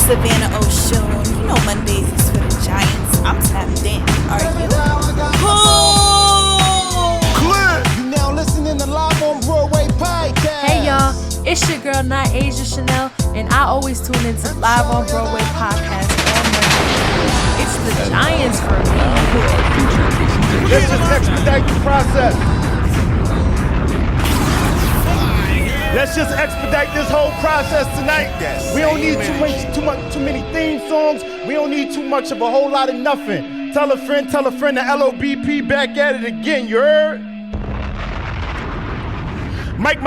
Savannah O'Shoon. You know Mondays is for the Giants. I'm tapped in. Are you? Clear. You now listening to Live on Broadway podcast. Hey y'all, it's your girl, not Asia Chanel, and I always tune into Live on Broadway podcast on Monday. It's the Giants for me. Let's just expedite the process. Let's just expedite this whole process tonight. We don't need too many theme songs. We don't need too much of a whole lot of nothing. Tell a friend, the LOBP back at it again, you heard? Mike.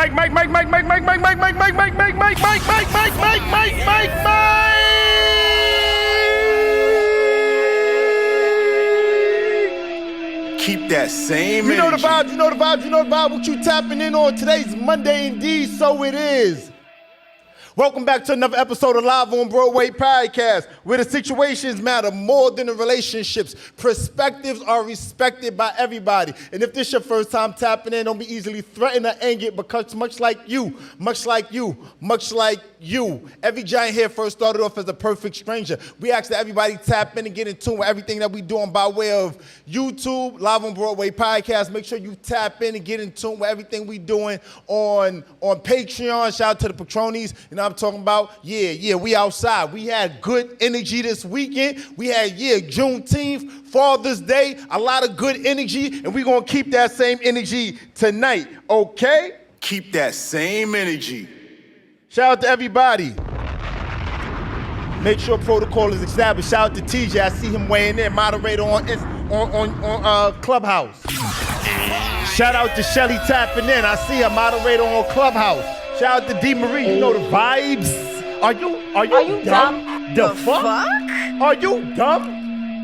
Keep that same energy. You know the vibe. What you tapping in on? Today's Monday indeed, so it is. Welcome back to another episode of Live on Broadway podcast, where the situations matter more than the relationships. Perspectives are respected by everybody. And if this your first time tapping in, don't be easily threatened or angered, because much like you, every giant here first started off as a perfect stranger. We ask that everybody tap in and get in tune with everything that we doing by way of YouTube, Live on Broadway podcast. Make sure you tap in and get in tune with everything we doing on Patreon. Shout out to the Patronies. You know I'm talking about? Yeah, we outside. We had good energy this weekend. We had, Juneteenth, Father's Day, a lot of good energy, and we're going to keep that same energy tonight, okay? Keep that same energy. Shout out to everybody. Make sure protocol is established. Shout out to TJ. I see him weighing in, moderator on Clubhouse. Shout out to Shelly tapping in. I see a moderator on Clubhouse. Shout out to D. Marie. You know the vibes. Are you dumb? The fuck? Are you dumb?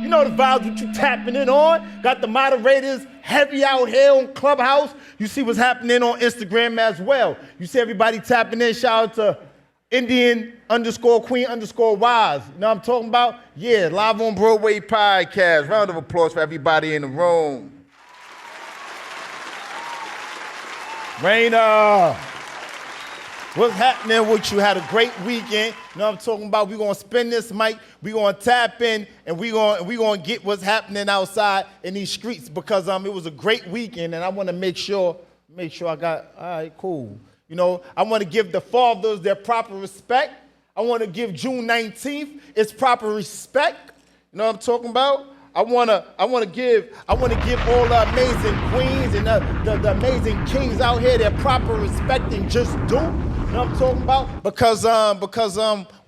You know the vibes. What you tapping in on? Got the moderators heavy out here on Clubhouse. You see what's happening on Instagram as well. You see everybody tapping in. Shout out to Indian_Queen_Wise. You know what I'm talking about? Yeah, Live on Broadway podcast. Round of applause for everybody in the room. Raina, what's happening with you? Had a great weekend. You know what I'm talking about? We're going to spin this mic. We're going to tap in, and we're going to get what's happening outside in these streets, because it was a great weekend, and I want to make sure I got, all right, cool. You know, I want to give the fathers their proper respect. I want to give June 19th its proper respect. You know what I'm talking about? I want to give all the amazing queens and the amazing kings out here their proper respect and just do. You know what I'm talking about? Because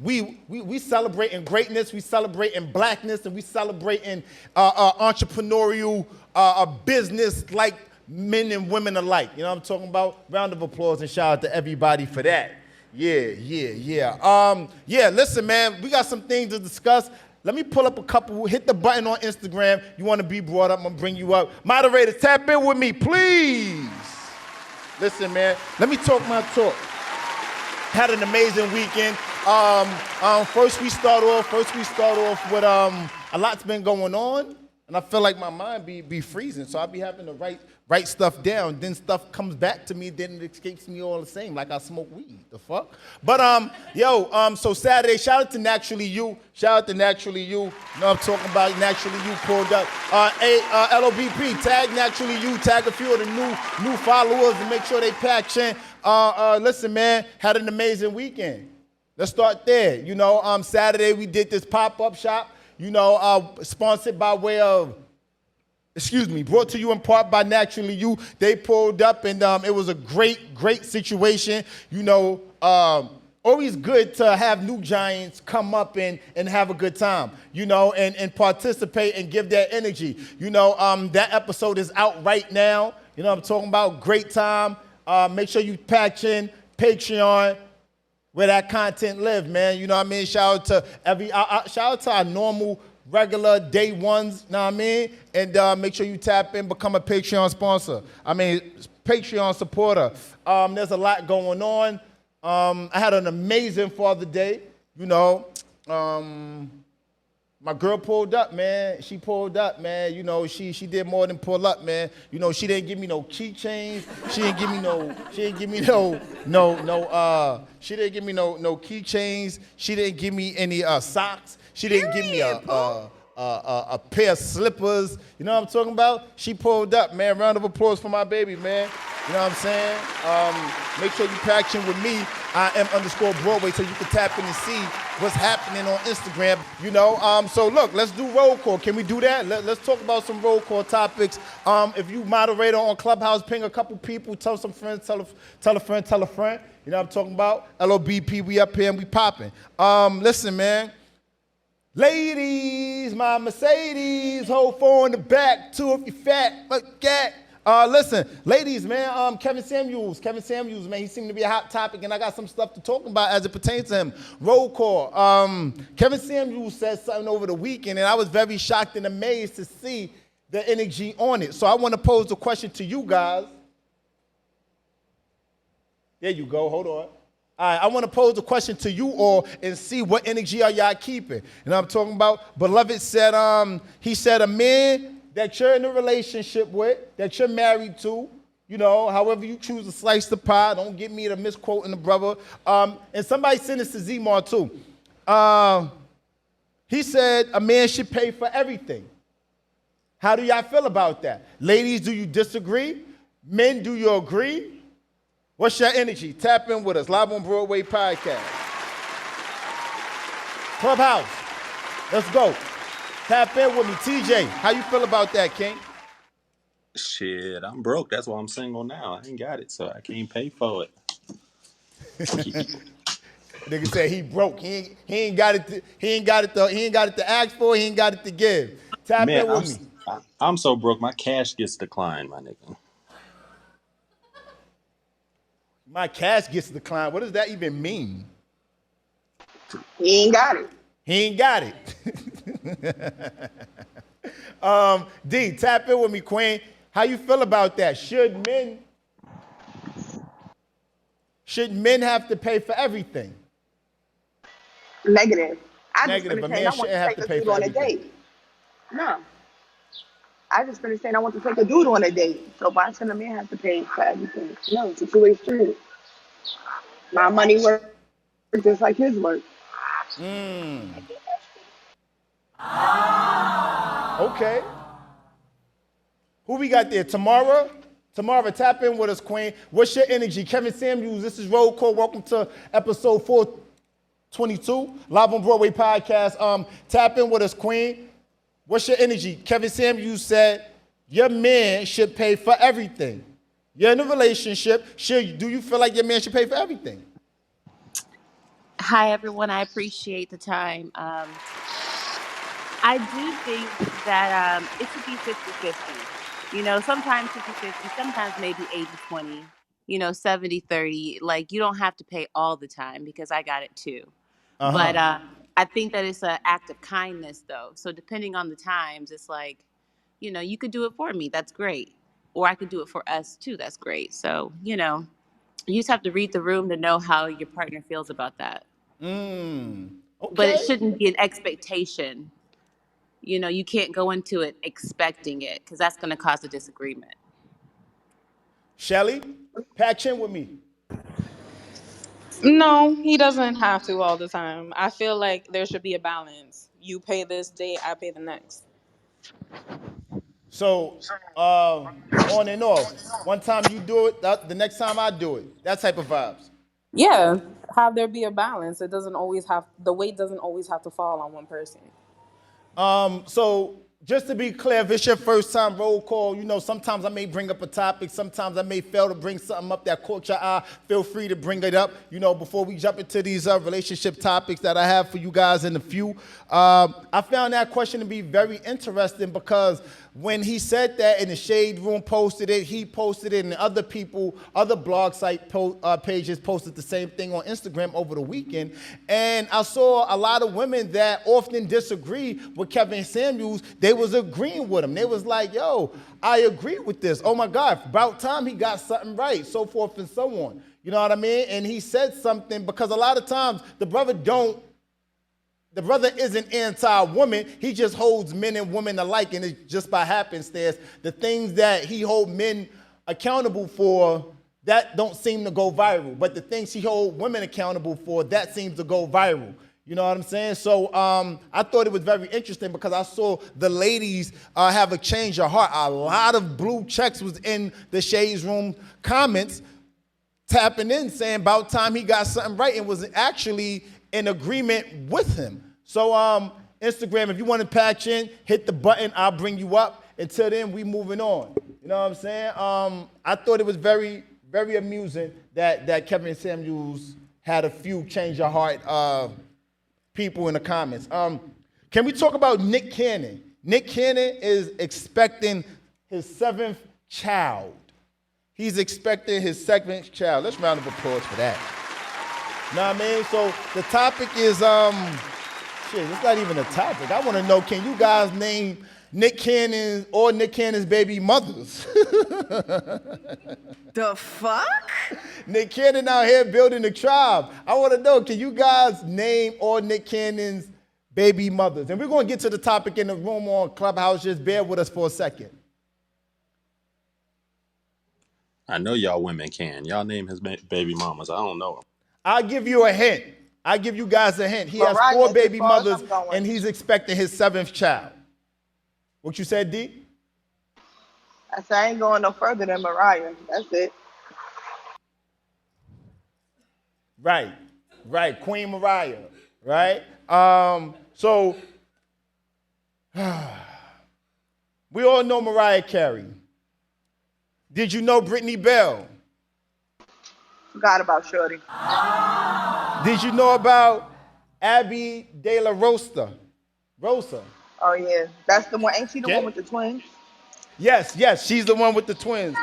we celebrating greatness, we celebrating blackness, and we celebrating entrepreneurial business like men and women alike. You know what I'm talking about? Round of applause and shout out to everybody for that. Yeah. Listen, man, we got some things to discuss. Let me pull up a couple. Hit the button on Instagram. You want to be brought up, I'm going to bring you up. Moderators, tap in with me, please. Listen, man, let me talk my talk. Had an amazing weekend. First we start off with a lot's been going on, and I feel like my mind be freezing, so I be having to write stuff down. Then stuff comes back to me, then it escapes me all the same, like I smoke weed. The fuck? But so Saturday, shout out to Naturally You. Shout out to Naturally You. You know what I'm talking about? Naturally You pulled up. LOBP, tag Naturally You, tag a few of the new followers and make sure they patch in. Listen, man, had an amazing weekend. Let's start there. You know, Saturday we did this pop-up shop, you know, sponsored by way of, brought to you in part by Naturally You. They pulled up, and it was a great situation. You know, always good to have new giants come up and have a good time, you know, and participate and give their energy. You know, that episode is out right now. You know what I'm talking about? Great time. Make sure you patch in Patreon where that content live, man. You know what I mean? Shout out to our normal regular day ones, know what I mean? And make sure you tap in, become a Patreon sponsor. Patreon supporter. There's a lot going on. I had an amazing Father's Day, you know. My girl pulled up, man. She pulled up, man. You know, she did more than pull up, man. You know, she didn't give me no keychains. She didn't give me no keychains. She didn't give me any socks. She didn't give me a pair of slippers. You know what I'm talking about? She pulled up, man. Round of applause for my baby, man. You know what I'm saying? Make sure you action with me. I am _Broadway so you can tap in and see what's happening on Instagram. You know, so look, let's do roll call. Can we do that? Let's talk about some roll call topics. If you moderator on Clubhouse, ping a couple people, tell some friends, tell a friend, tell a friend. You know what I'm talking about? LOBP, we up here and we popping. Listen, man. Ladies, my Mercedes, hold four in the back, two if you fat, but cat. Listen, ladies, man, Kevin Samuels, man, he seemed to be a hot topic, and I got some stuff to talk about as it pertains to him. Roll call. Kevin Samuels said something over the weekend, and I was very shocked and amazed to see the energy on it. So I want to pose a question to you guys. There you go, hold on. All right, I want to pose a question to you all and see what energy are y'all keeping. You know what I'm talking about? Beloved said, he said a man that you're in a relationship with, that you're married to, you know, however you choose to slice the pie. Don't get me to misquoting the brother. And somebody sent this to Zmar too. He said a man should pay for everything. How do y'all feel about that? Ladies, do you disagree? Men, do you agree? What's your energy? Tap in with us. Live on Broadway podcast. Clubhouse. Let's go. Tap in with me. TJ, how you feel about that, King? Shit, I'm broke. That's why I'm single now. I ain't got it, so I can't pay for it. Nigga said he broke. He ain't got it to ask for. He ain't got it to give. Tap in with me. I'm so broke. My cash gets declined, my nigga. My cash gets declined. What does that even mean? He ain't got it. He ain't got it. D, tap in with me, Queen. How you feel about that? Should men have to pay for everything? Negative. Negative. A man shouldn't have to pay for everything. No. I just finished saying I want to take a dude on a date. So why should a man have to pay for everything? No, it's a two-way street. My money works just like his work. Okay. Who we got there? Tamara? Tamara, tap in with us, Queen. What's your energy? Kevin Samuels, this is Roll Call. Welcome to episode 422, Live on Broadway podcast. Tap in with us, Queen. What's your energy? Kevin Samuels said your man should pay for everything. You're in a relationship. Do you feel like your man should pay for everything? Hi, everyone. I appreciate the time. I do think that it should be 50-50. You know, sometimes 50-50, sometimes maybe 80-20, you know, 70-30. Like, you don't have to pay all the time because I got it too. But I think that it's an act of kindness, though. So depending on the times, it's like, you know, you could do it for me. That's great. Or I could do it for us, too. That's great. So, you know, you just have to read the room to know how your partner feels about that. Okay. But it shouldn't be an expectation. You know, you can't go into it expecting it because that's going to cause a disagreement. Shelly, patch in with me. No, he doesn't have to all the time. I feel like there should be a balance. You pay this day, I pay the next. So, on and off. One time you do it, the next time I do it. That type of vibes. Yeah, have there be a balance. It doesn't always have, the weight doesn't always have to fall on one person. So just to be clear, if it's your first time roll call, you know, sometimes I may bring up a topic, sometimes I may fail to bring something up that caught your eye. Feel free to bring it up, you know, before we jump into these relationship topics that I have for you guys in a few. I found that question to be very interesting because when he said that and the Shade Room posted it, he posted it, and other people, other blog site pages posted the same thing on Instagram over the weekend. And I saw a lot of women that often disagree with Kevin Samuels. They was agreeing with him. They was like, yo, I agree with this. Oh my God, about time he got something right, so forth and so on. You know what I mean? And he said something because a lot of times the brother don't the brother isn't anti-woman. He just holds men and women alike, and it's just by happenstance. The things that he holds men accountable for, that don't seem to go viral. But the things he holds women accountable for, that seems to go viral. You know what I'm saying? So I thought it was very interesting because I saw the ladies have a change of heart. A lot of blue checks was in the Shades Room comments tapping in, saying about time he got something right and was actually in agreement with him. So Instagram, if you want to patch in, hit the button. I'll bring you up. Until then, we moving on. You know what I'm saying? I thought it was very, very amusing that Kevin Samuels had a few change of heart people in the comments. Can we talk about Nick Cannon? Nick Cannon is expecting his 7th child. He's expecting his 7th child. Let's round of applause for that. Know what I mean? So the topic is, shit, it's not even a topic. I want to know, can you guys name Nick Cannon or Nick Cannon's baby mothers? The fuck? Nick Cannon out here building the tribe. I want to know, can you guys name all Nick Cannon's baby mothers? And we're going to get to the topic in the room on Clubhouse. Just bear with us for a second. I know y'all women can. Y'all name his baby mamas. I don't know them. I'll give you a hint. I'll give you guys a hint. He has 4 baby mothers, and he's expecting his 7th child. What you said, D? I said I ain't going no further than Mariah. That's it. Right. Queen Mariah, right? So we all know Mariah Carey. Did you know Brittany Bell? Forgot about Shorty. Did you know about Abby De La Rosa? Oh, yeah. That's the one. Ain't she the one with the twins? Yes, she's the one with the twins.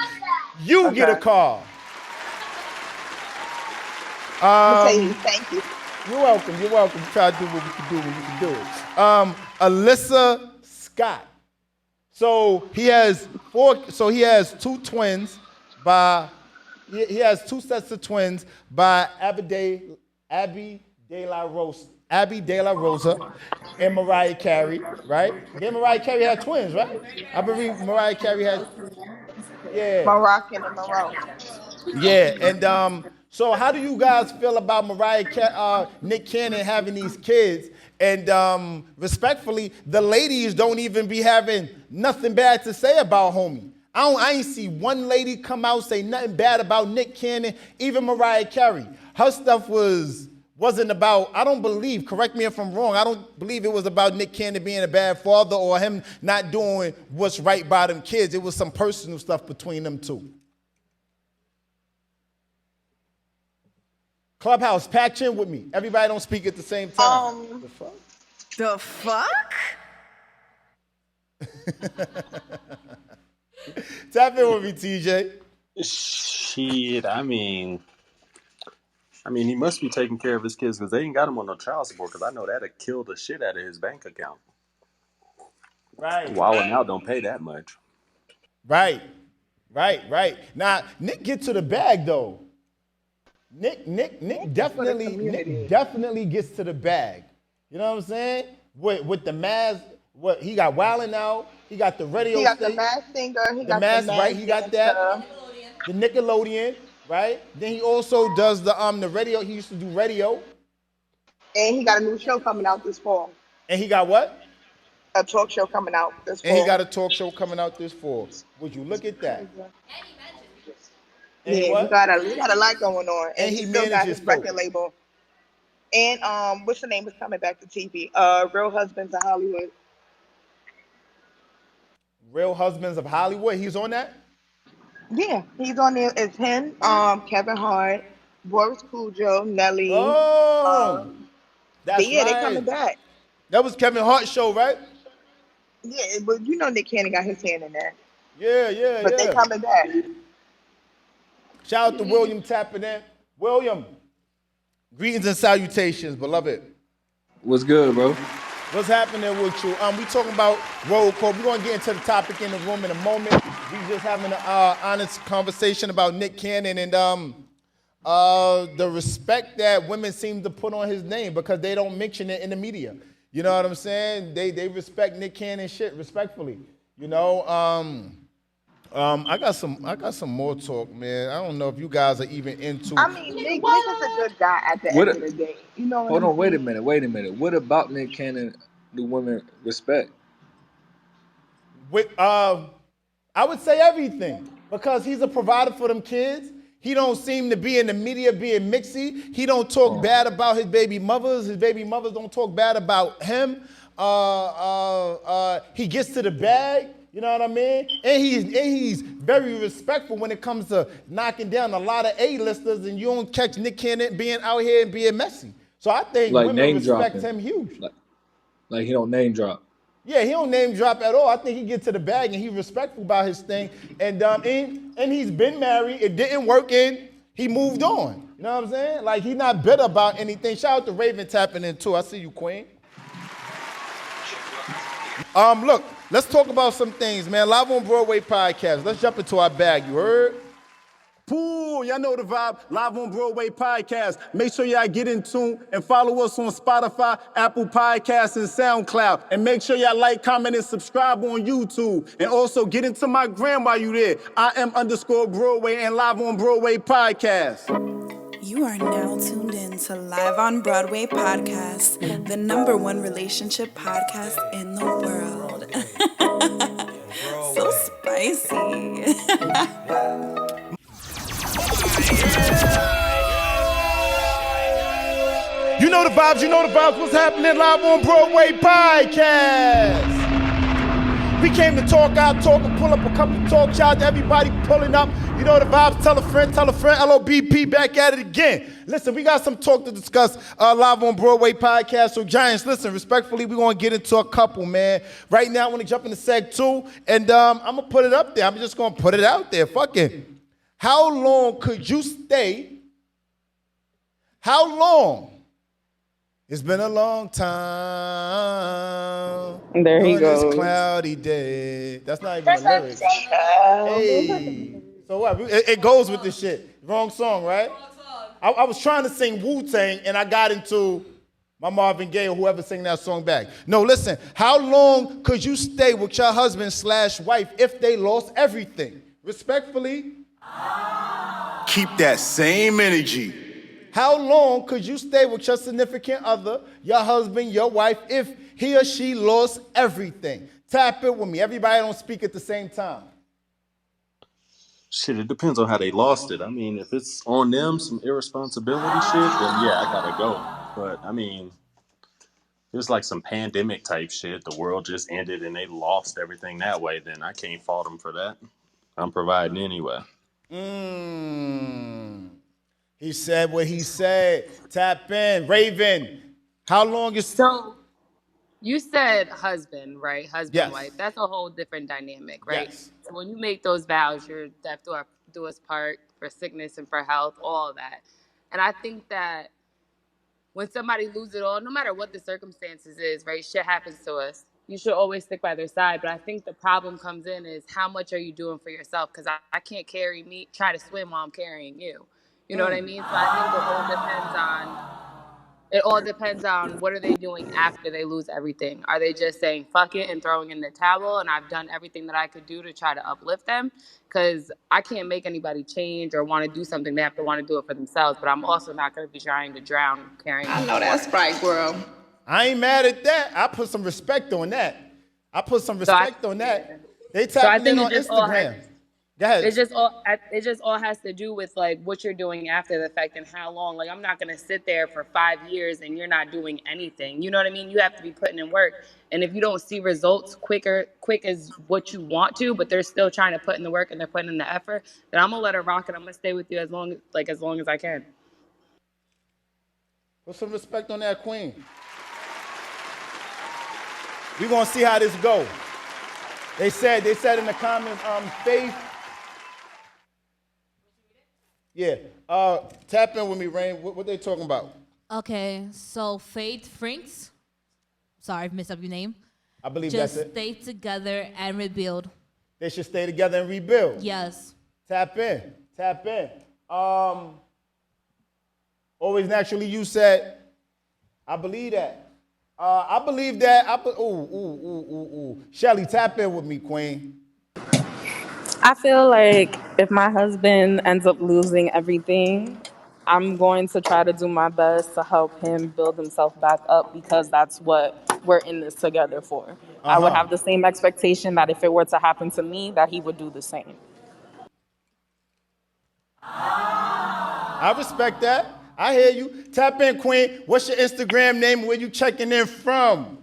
You get a call. Thank you. You're welcome. Try to do what we can do when you can do it. Alyssa Scott. So he has 2 twins by, he has 2 sets of twins by Abby De La Rosa and Mariah Carey, right? Then Mariah Carey had twins, right? I believe Mariah Carey had, yeah. Moroccan and Morocco. Yeah, and so how do you guys feel about Nick Cannon having these kids? And respectfully, the ladies don't even be having nothing bad to say about homie. I ain't see one lady come out say nothing bad about Nick Cannon, even Mariah Carey. Her stuff wasn't about, I don't believe, correct me if I'm wrong, I don't believe it was about Nick Cannon being a bad father or him not doing what's right by them kids. It was some personal stuff between them two. Clubhouse, patch in with me. Everybody don't speak at the same time. The fuck? Tap in with me, TJ. Shit, I mean, he must be taking care of his kids because they ain't got him on no child support because I know that'd kill the shit out of his bank account. Right. Wilding out don't pay that much. Right. Now, Nick get to the bag, though. Nick definitely gets to the bag. You know what I'm saying? With the mask, he got Wildin' Out, he got the radio. He got the Masked Singer, he got Mask, right? He got that. The Nickelodeon, right? Then he also does the radio. He used to do radio. And he got a new show coming out this fall. And he got what? A talk show coming out this fall. And he got a talk show coming out this fall. Would you look at that? And yeah, we got a lot going on. And he still got his record label. And what's the name is coming back to TV? Real Husbands of Hollywood. Real Husbands of Hollywood. He's on that? Yeah, he's on there. It's him, Kevin Hart, Boris Cujo, Nelly. Oh, that's yeah, right. they coming back. That was Kevin Hart's show, right? Yeah, but you know Nick Cannon got his hand in that. Yeah. But they coming back. Shout out to William tapping in. William, greetings and salutations, beloved. What's good, bro? What's happening with you? We talking about roll call. We're gonna get into the topic in the room in a moment. We just having an honest conversation about Nick Cannon and The respect that women seem to put on his name because they don't mention it in the media. You know what I'm saying? They respect Nick Cannon shit respectfully. You know, I got some more talk, man. I don't know if you guys are even into. I mean, Nick is a good guy at the What? end of the day. You know what Hold I'm on, wait a saying? minute. What about Nick Cannon do women respect? With I would say everything because he's a provider for them kids. He don't seem to be in the media being mixy. He don't talk bad about his baby mothers. His baby mothers don't talk bad about him. He gets to the bag. You know what I mean? And he's very respectful when it comes to knocking down a lot of A-listers, and you don't catch Nick Cannon being out here and being messy. So I think Like women name respect dropping. him huge. Like he don't name drop. Yeah, he don't name drop at all. I think he gets to the bag and he's respectful about his thing. And he's been married. It didn't work and he moved on. You know what I'm saying? Like he's not bitter about anything. Shout out to Raven tapping in too. I see you, Queen. Look, let's talk about some things, man. Live on Broadway podcast. Let's jump into our bag. You heard? Cool, y'all know the vibe. Live on Broadway podcast. Make sure y'all get in tune and follow us on Spotify, Apple Podcasts, and SoundCloud. And make sure y'all like, comment, and subscribe on YouTube. And also get into my gram while you there. IM_Broadway and Live on Broadway podcast. You are now tuned in to Live on Broadway podcast, the #1 relationship podcast in the world. So spicy. You know the vibes, what's happening Live on Broadway podcast. We came to talk, and pull up a couple of talk. Shout out to everybody pulling up. You know the vibes, tell a friend, LOBP back at it again. Listen, we got some talk to discuss Live on Broadway podcast. So Giants, listen, respectfully, we're going to get into a couple, man. Right now, I want to jump into seg 2, and I'm going to put it up there. I'm just going to put it out there. Fuck it. How long could you stay? How long? It's been a long time. There he goes. On this cloudy day. That's not even the lyrics. Hey. So what? It goes with this shit. Wrong song, right? I was trying to sing Wu-Tang, and I got into my Marvin Gaye or whoever sang that song back. No, listen. How long could you stay with your husband/wife if they lost everything? Respectfully. Keep that same energy. How long could you stay with your significant other, your husband, your wife, if he or she lost everything? Tap it with me. Everybody don't speak at the same time. Shit, it depends on how they lost it. I mean, if it's on them, some irresponsibility shit, then yeah, I gotta go. But I mean, it's like some pandemic type shit. The world just ended and they lost everything that way. Then I can't fault them for that. I'm providing anyway. He said what he said. Tap in. Raven, how long is... So you said husband, right? Husband, Yes. wife. That's a whole different dynamic, right? Yes. So when you make those vows, you're death do us part, for sickness and for health, all of that. And I think that when somebody loses it all, no matter what the circumstances is, right? Shit happens to us. You should always stick by their side. But I think the problem comes in is how much are you doing for yourself? Because I can't try to swim while I'm carrying you. You know what I mean? So I think it all depends on what are they doing after they lose everything. Are they just saying fuck it and throwing in the towel and I've done everything that I could do to try to uplift them? Because I can't make anybody change or want to do something. They have to want to do it for themselves. But I'm also not going to be trying to drown carrying. I know that's right, girl. I ain't mad at that. I put some respect on that. They tapping in on Instagram. Go ahead. It just all has to do with like what you're doing after the fact and how long. Like I'm not gonna sit there for 5 years and you're not doing anything. You know what I mean? You have to be putting in work. And if you don't see results quick as what you want to, but they're still trying to put in the work and they're putting in the effort, then I'm gonna let it rock and I'm gonna stay with you as long as I can. Put some respect on that, Queen. We're gonna see how this go. They said in the comments, Faith. Yeah. Tap in with me, Rain. What they talking about? Okay, so Faith Franks. Sorry, I've messed up your name. I believe Just that's it. stay together and rebuild. They should stay together and rebuild. Yes. Tap in. Always naturally you said. I believe that. I believe that. Ooh. Shelly, tap in with me, Queen. I feel like if my husband ends up losing everything, I'm going to try to do my best to help him build himself back up because that's what we're in this together for. I would have the same expectation that if it were to happen to me, that he would do the same. I respect that. I hear you. Tap in, Queen. What's your Instagram name? Where you checking in from?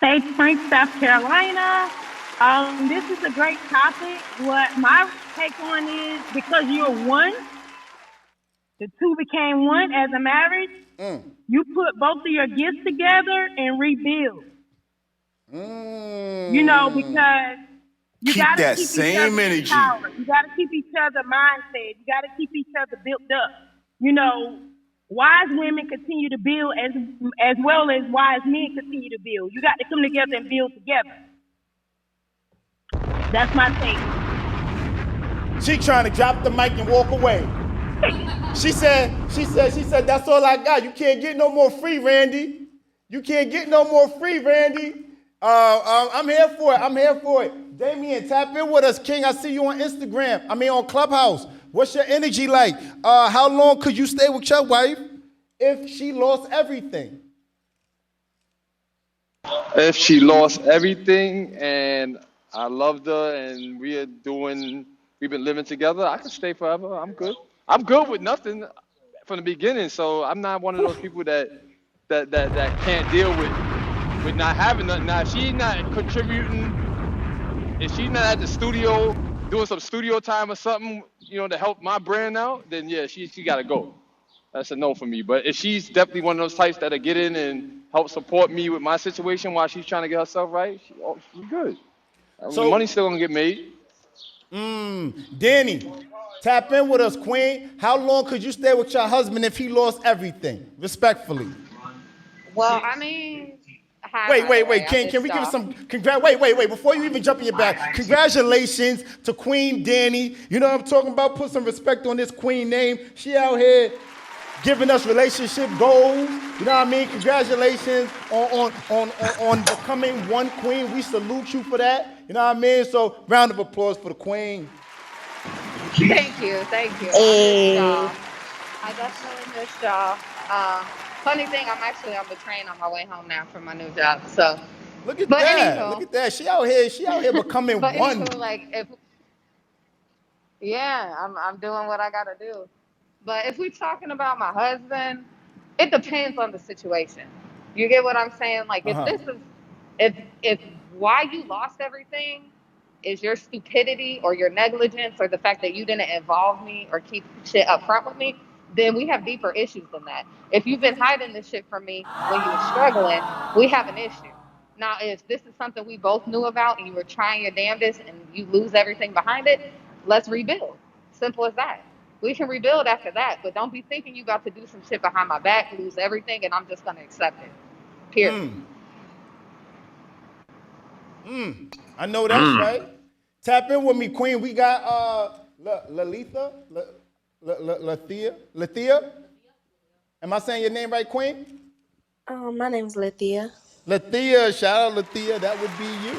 Sage Spring, South Carolina. This is a great topic. What my take on is because you're one, the two became one as a marriage. You put both of your gifts together and rebuild. You know, because you Keep gotta that keep each same other energy. empowered. You gotta keep each other mindset. You gotta keep each other built up. You know, wise women continue to build as well as wise men continue to build. You got to come together and build together. That's my take. She trying to drop the mic and walk away. She said, that's all I got. You can't get no more free, Randy. You can't get no more free, Randy. I'm here for it. Damien, tap in with us, King. I see you on Instagram. On Clubhouse. What's your energy like? How long could you stay with your wife if she lost everything? If she lost everything and I loved her and we've been living together, I can stay forever. I'm good. I'm good with nothing from the beginning. So I'm not one of those people that can't deal with not having nothing. Now, if she's not contributing, if she's not at the studio doing some studio time or something, to help my brand out, then yeah, she got to go. That's a no for me. But if she's definitely one of those types that'll get in and help support me with my situation while she's trying to get herself right, she's good. So, the money's still gonna get made. Danny, tap in with us, Queen. How long could you stay with your husband if he lost everything? Respectfully. Well, Wait. Can we give some wait. Before you even jump in your back, congratulations to Queen Danny. You know what I'm talking about? Put some respect on this Queen name. She out here giving us relationship goals. You know what I mean? Congratulations on becoming one queen. We salute you for that. You know what I mean? So round of applause for the queen. Thank you. Hey. I definitely missed y'all. Funny thing, I'm actually on the train on my way home now from my new job. So look at that. Anywho, look at that. She out here becoming but one. Anywho, I'm doing what I gotta do. But if we're talking about my husband, it depends on the situation. You get what I'm saying? Like if why you lost everything is your stupidity or your negligence or the fact that you didn't involve me or keep shit up front with me, then we have deeper issues than that. If you've been hiding this shit from me when you were struggling, we have an issue. Now, if this is something we both knew about and you were trying your damnedest and you lose everything behind it, let's rebuild. Simple as that. We can rebuild after that, but don't be thinking you about to do some shit behind my back, lose everything, and I'm just going to accept it. Period. I know that's right. Tap in with me, Queen. We got Lethea. Am I saying your name right, Queen? My name is Lethea. Lethea, shout out Lethea. That would be you.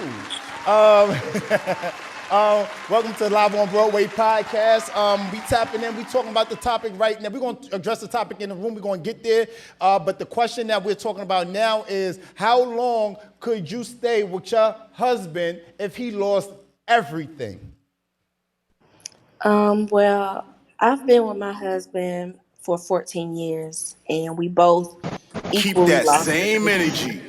Welcome to the Live on Broadway podcast. We tapping in. We talking about the topic right now. We're going to address the topic in the room. We're going to get there. But the question that we're talking about now is how long could you stay with your husband if he lost everything? Well, I've been with my husband for 14 years, and we both equally lost Same energy.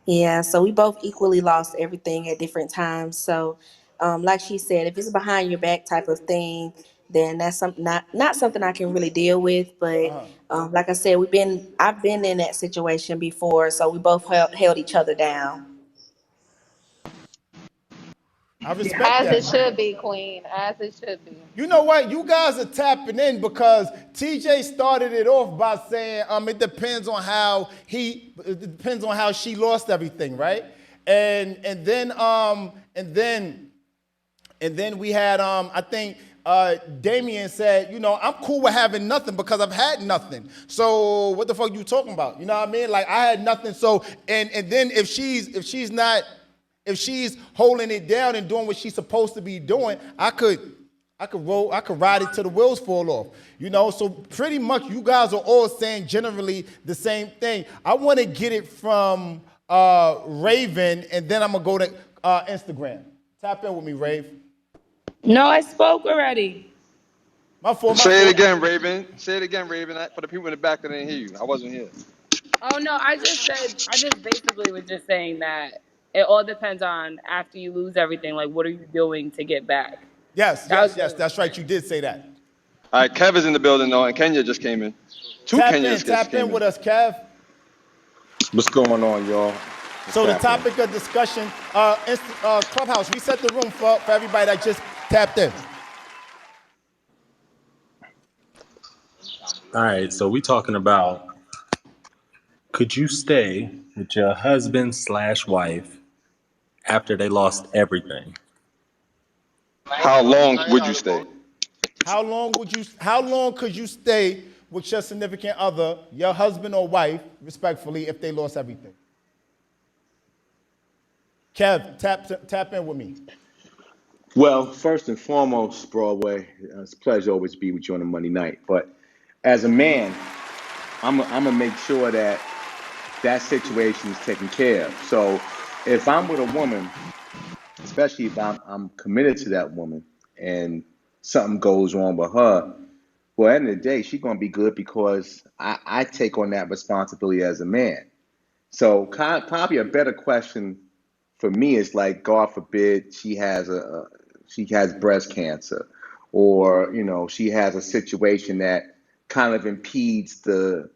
Yeah, so we both equally lost everything at different times. So, like she said, if it's behind your back type of thing, then that's something not something I can really deal with. But like I said, I've been in that situation before, so we both held each other down. I respect that. As it should be, Queen. As it should be. You know what? You guys are tapping in because TJ started it off by saying it depends on how she lost everything, right? And then we had I think Damien said, you know, I'm cool with having nothing because I've had nothing. So what the fuck you talking about? You know what I mean? Like I had nothing. So and then if she's holding it down and doing what she's supposed to be doing, I could ride it till the wheels fall off. You know, so pretty much you guys are all saying generally the same thing. I want to get it from Raven, and then I'm gonna go to Instagram. Tap in with me, Rave. No, I spoke already. My fault. Say it again, Raven. Say it again, Raven. For the people in the back that didn't hear you, I wasn't here. Oh no, I just basically was just saying that it all depends on after you lose everything, like what are you doing to get back? Yes, that's right. You did say that. All right, Kev is in the building though, and Kenya just came in. Tap in with us, Kev. What's going on, y'all? So the topic of discussion, Clubhouse, reset the room for everybody that just tapped in. All right, so we talking about, could you stay with your husband/wife after they lost everything? How long would you stay? How long could you stay with your significant other, your husband or wife, respectfully, if they lost everything? Kev, tap in with me. Well, first and foremost, Broadway, it's a pleasure always to be with you on a Monday night. But as a man, I'm gonna make sure that situation is taken care of. So if I'm with a woman, especially if I'm committed to that woman and something goes wrong with her, well, at the end of the day, she's going to be good because I take on that responsibility as a man. So probably a better question for me is like, God forbid she has breast cancer, or, you know, she has a situation that kind of impedes the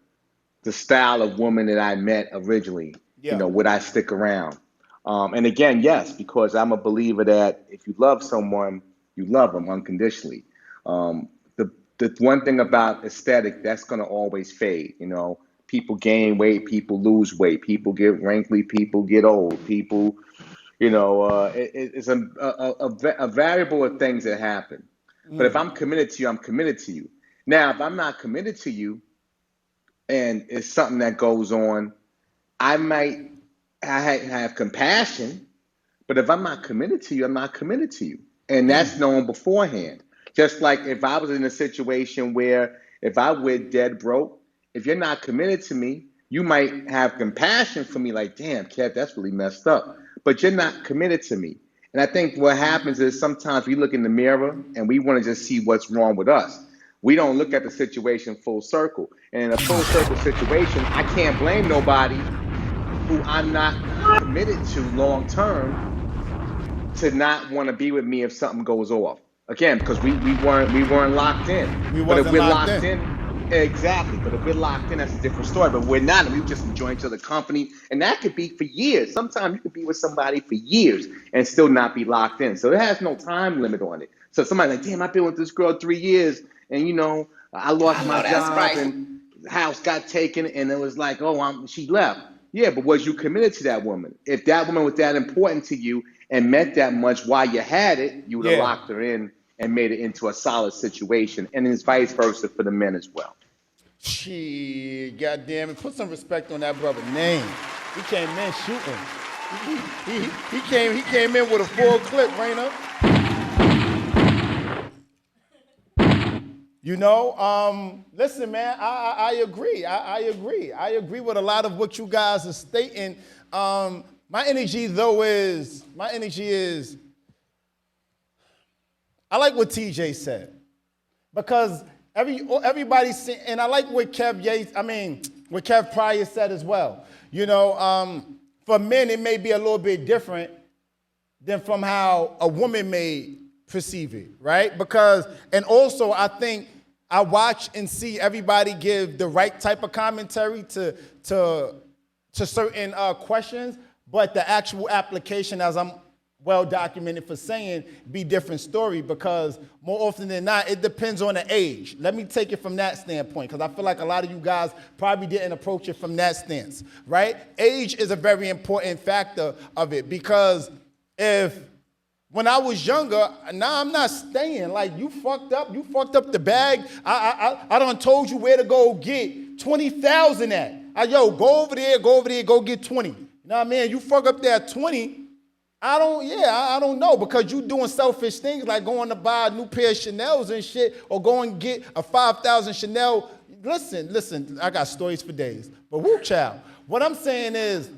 style of woman that I met originally. Yeah. You know, would I stick around? And again, yes, because I'm a believer that if you love someone, you love them unconditionally. The one thing about aesthetic, that's going to always fade. You know, people gain weight, people lose weight, people get wrinkly, people get old, people, you know, it's a variable of things that happen. But if I'm committed to you, I'm committed to you. Now, if I'm not committed to you and it's something that goes on, I might have compassion, but if I'm not committed to you, I'm not committed to you. And that's known beforehand. Just like if I was in a situation where if I went dead broke, if you're not committed to me, you might have compassion for me, like, damn, Kev, that's really messed up. But you're not committed to me. And I think what happens is sometimes we look in the mirror and we want to just see what's wrong with us. We don't look at the situation full circle. And in a full circle situation, I can't blame nobody who I'm not committed to long term to not want to be with me if something goes off. Again, because we weren't locked in. But if we're locked in, exactly. But if we're locked in, that's a different story. But we're not, and we just enjoy each other's company. And that could be for years. Sometimes you could be with somebody for years and still not be locked in. So it has no time limit on it. So somebody's like, damn, I've been with this girl 3 years, and you know, I lost my job and the house got taken, and it was like, she left. Yeah, but was you committed to that woman? If that woman was that important to you and meant that much while you had it, you would have locked her in and made it into a solid situation. And it's vice versa for the men as well. Shit, goddamn it. Put some respect on that brother's name. He came in shooting. He came in with a full clip, Raina. You know, listen, man, I agree. I agree with a lot of what you guys are stating. My energy is, I like what TJ said, because everybody's, and I like what what Kev Pryor said as well. You know, for men, it may be a little bit different than from how a woman may perceive it, right? Because, and also I think I watch and see everybody give the right type of commentary to certain questions, but the actual application, as I'm well documented for saying, be different story, because more often than not, it depends on the age. Let me take it from that standpoint, because I feel like a lot of you guys probably didn't approach it from that stance, right? Age is a very important factor of it, because if when I was younger, now I'm not staying. Like, you fucked up the bag. I done told you where to go get 20,000 at. Yo, go over there, go get 20. You know what I mean? You fuck up there at 20, I don't know, because you doing selfish things like going to buy a new pair of Chanels and shit, or go and get a 5,000 Chanel. Listen, I got stories for days. But woo, child. What I'm saying is,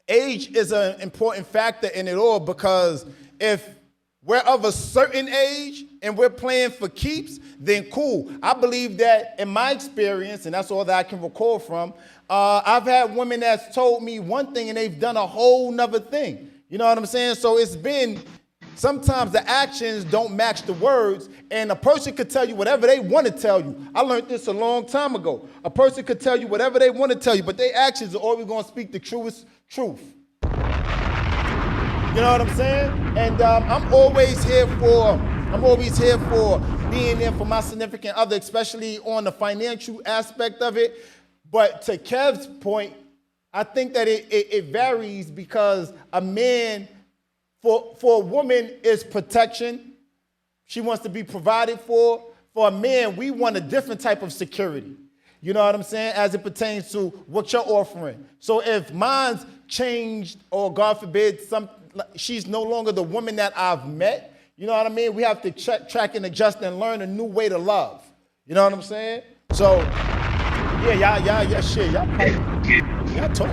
age is an important factor in it all, because if we're of a certain age and we're playing for keeps, then cool. I believe that in my experience, and that's all that I can recall from, I've had women that's told me one thing and they've done a whole nother thing. You know what I'm saying? So it's been, sometimes the actions don't match the words, and a person could tell you whatever they want to tell you. I learned this a long time ago. A person could tell you whatever they want to tell you, but their actions are always going to speak the truest truth. You know what I'm saying? And I'm always here for being there for my significant other, especially on the financial aspect of it. But to Kev's point, I think that it varies, because a man, for a woman, is protection. She wants to be provided for. For a man, we want a different type of security. You know what I'm saying? As it pertains to what you're offering. So if mine's changed, or God forbid, she's no longer the woman that I've met, you know what I mean? We have to track and adjust and learn a new way to love. You know what I'm saying? So, yeah, shit, y'all talk.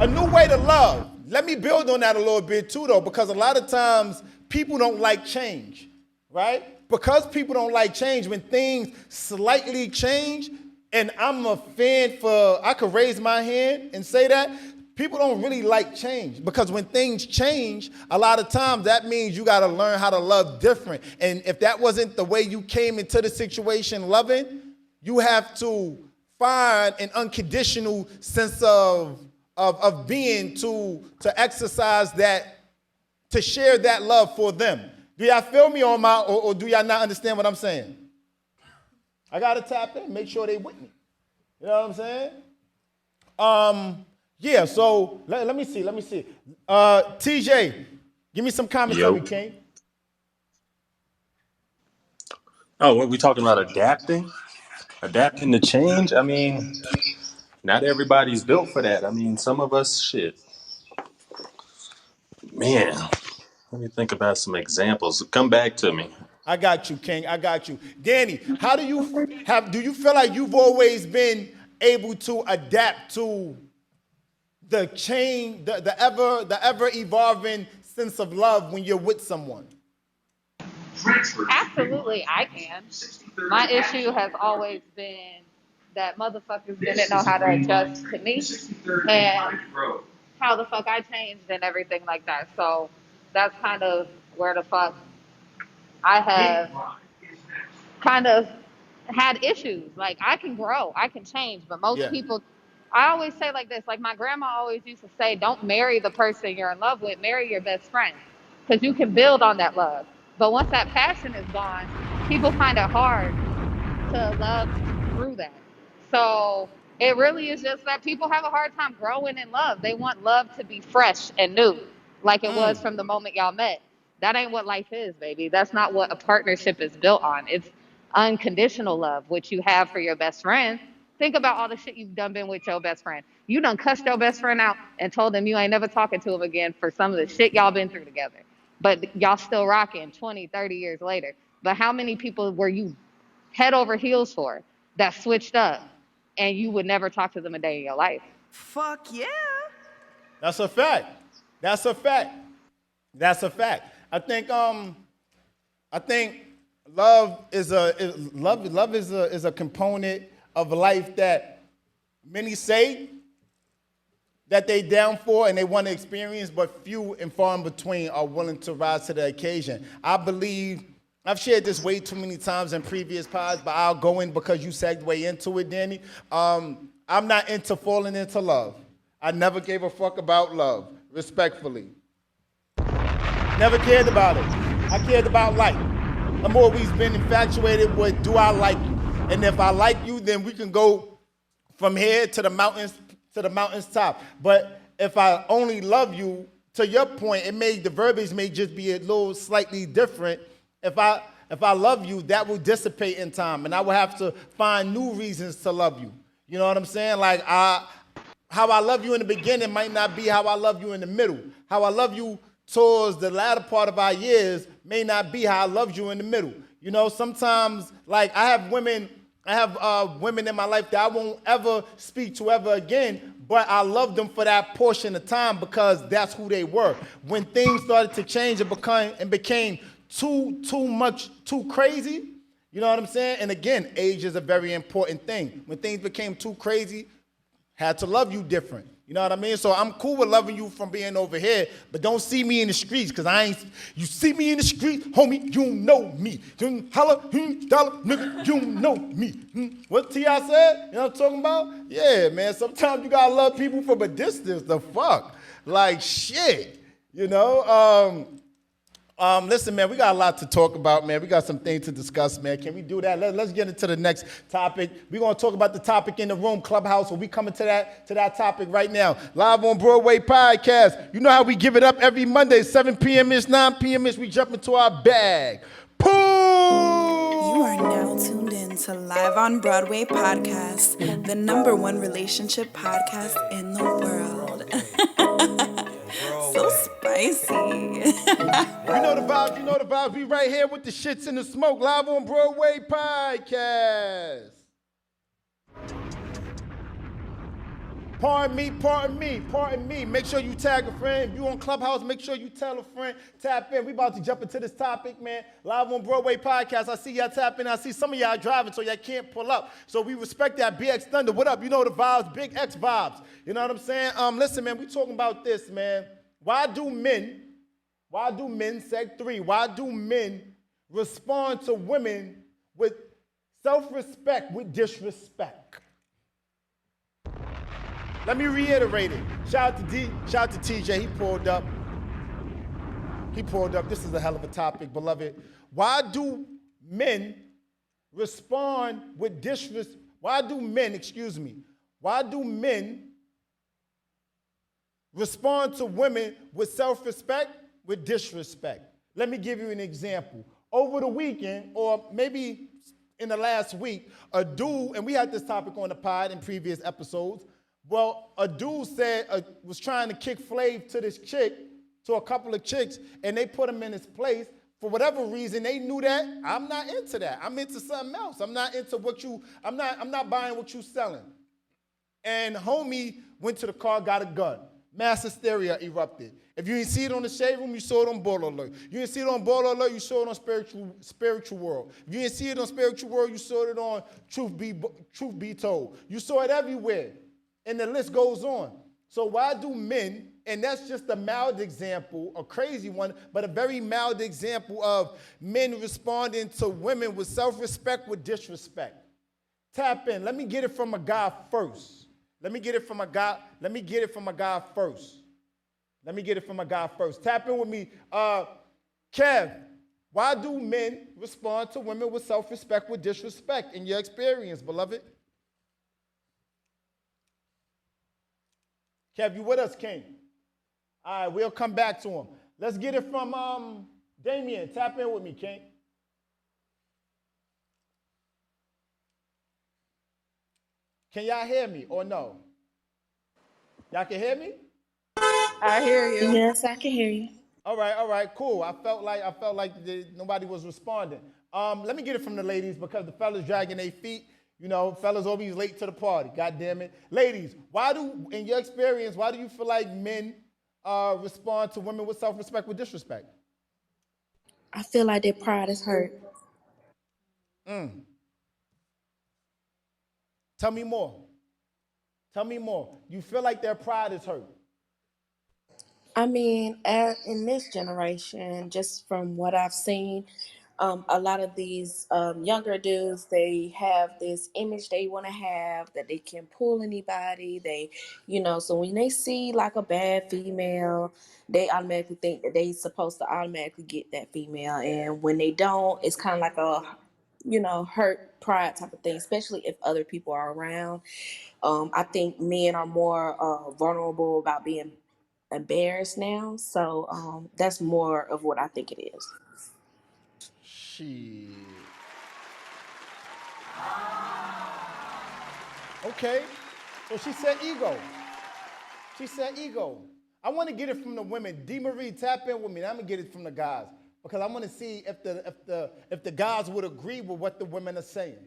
A new way to love. Let me build on that a little bit too, though, because a lot of times people don't like change, right? Because people don't like change, when things slightly change, and I'm a fan I could raise my hand and say that, people don't really like change, because when things change, a lot of times that means you got to learn how to love different. And if that wasn't the way you came into the situation loving, you have to find an unconditional sense of being to exercise that, to share that love for them. Do y'all feel me or do y'all not understand what I'm saying? I got to tap in, make sure they with me. You know what I'm saying? Yeah, so let me see. TJ, give me some commentary, King. Oh, what are we talking about? Adapting to change? I mean, not everybody's built for that. I mean, some of us, shit. Man, let me think about some examples. Come back to me. I got you, King. I got you. Danny, do you feel like you've always been able to adapt to the change, the ever evolving sense of love when you're with someone? Absolutely, I can. My issue has always been that motherfuckers didn't know how to adjust to me and how the fuck I changed and everything like that. So that's kind of where the fuck I have kind of had issues. Like, I can grow, I can change, but most people, I always say like this, like my grandma always used to say, don't marry the person you're in love with, marry your best friend, because you can build on that love. But once that passion is gone, people find it hard to love through that. So it really is just that people have a hard time growing in love. They want love to be fresh and new, like it was from the moment y'all met. That ain't what life is, baby. That's not what a partnership is built on. It's unconditional love, which you have for your best friend. Think about all the shit you've done been with your best friend. You done cussed your best friend out and told him you ain't never talking to him again for some of the shit y'all been through together. But y'all still rocking 20, 30 years later. But how many people were you head over heels for that switched up and you would never talk to them a day in your life? Fuck yeah. That's a fact. I think love is a component of life that many say that they down for and they want to experience, but few and far in between are willing to rise to the occasion. I believe, I've shared this way too many times in previous pods, but I'll go in because you segued into it, Danny. I'm not into falling into love. I never gave a fuck about love, respectfully. Never cared about it. I cared about life. I'm always been infatuated with, do I like you? And if I like you, then we can go from here to the mountains top. But if I only love you to your point, the verbiage may just be a little slightly different. If I love you, that will dissipate in time, and I will have to find new reasons to love you. You know what I'm saying? Like how I love you in the beginning might not be how I love you in the middle. How I love you towards the latter part of our years may not be how I loved you in the middle. You know, sometimes like I have women in my life that I won't ever speak to ever again, but I love them for that portion of time because that's who they were. When things started to change and became too crazy, you know what I'm saying? And again, age is a very important thing. When things became too crazy, had to love you different. You know what I mean? So I'm cool with loving you from being over here, but don't see me in the streets, because you see me in the streets, homie, you know me. Holla, dollar, nigga, you know me. What T.I. said? You know what I'm talking about? Yeah, man, sometimes you gotta love people from a distance, the fuck. Like, shit, you know? Listen, man, we got a lot to talk about, man. We got some things to discuss, man. Can we do that? Let's get into the next topic. We're going to talk about the topic in the room, Clubhouse. So we coming to that topic right now. Live on Broadway podcast. You know how we give it up every Monday, 7 p.m.-ish, 9 p.m.-ish. We jump into our bag. Pooh! You are now tuned in to Live on Broadway podcast, the #1 relationship podcast in the world. So spicy. You know the vibes. We right here with the shits and the smoke. Live on Broadway podcast. Pardon me. Make sure you tag a friend. If you on Clubhouse, make sure you tell a friend. Tap in. We about to jump into this topic, man. Live on Broadway podcast. I see y'all tap in. I see some of y'all driving, so y'all can't pull up. So we respect that. BX Thunder, what up? You know the vibes. Big X vibes. You know what I'm saying? Listen, man, we talking about this, man. Why do men, seg 3, why do men respond to women with self-respect, with disrespect? Let me reiterate it. Shout out to TJ, he pulled up. This is a hell of a topic, beloved. Why do men respond with disrespect? Why do men respond to women with self-respect, with disrespect? Let me give you an example. Over the weekend, or maybe in the last week, a dude, and we had this topic on the pod in previous episodes, well, a dude was trying to kick Flav to a couple of chicks, and they put him in his place. For whatever reason, they knew that I'm not into that. I'm into something else. I'm not into I'm not buying what you selling. And homie went to the car, got a gun. Mass hysteria erupted. If you didn't see it on the Shade Room, you saw it on Baller Alert. You didn't see it on Baller Alert, you saw it on Spiritual World. If you didn't see it on Spiritual World, you saw it on Truth Be Told. You saw it everywhere. And the list goes on. So why do men, and that's just a mild example, a crazy one, but a very mild example of men responding to women with self-respect, with disrespect. Tap in. Let me get it from a guy first. Tap in with me. Kev, why do men respond to women with self-respect, with disrespect in your experience, beloved? Kev, you with us, King? All right, we'll come back to him. Let's get it from Damien. Tap in with me, King. Can y'all hear me or no? Y'all can hear me? I hear you. Yes, I can hear you. All right, cool. I felt like nobody was responding. Let me get it from the ladies, because the fellas dragging their feet. You know, fellas always late to the party. God damn it. Ladies, in your experience, why do you feel like men respond to women with self-respect, with disrespect? I feel like their pride is hurt. Tell me more. You feel like their pride is hurt? I mean, in this generation, just from what I've seen, a lot of these younger dudes, they have this image they want to have, that they can pull anybody. So when they see like a bad female, they automatically think that they supposed to automatically get that female. And when they don't, it's kind of like a, hurt pride type of thing, especially if other people are around. I think men are more vulnerable about being embarrassed now. So that's more of what I think it is. Shit. Okay. So she said ego. She said ego. I want to get it from the women. D. Marie, tap in with me. I'm gonna get it from the guys because I want to see if the guys would agree with what the women are saying.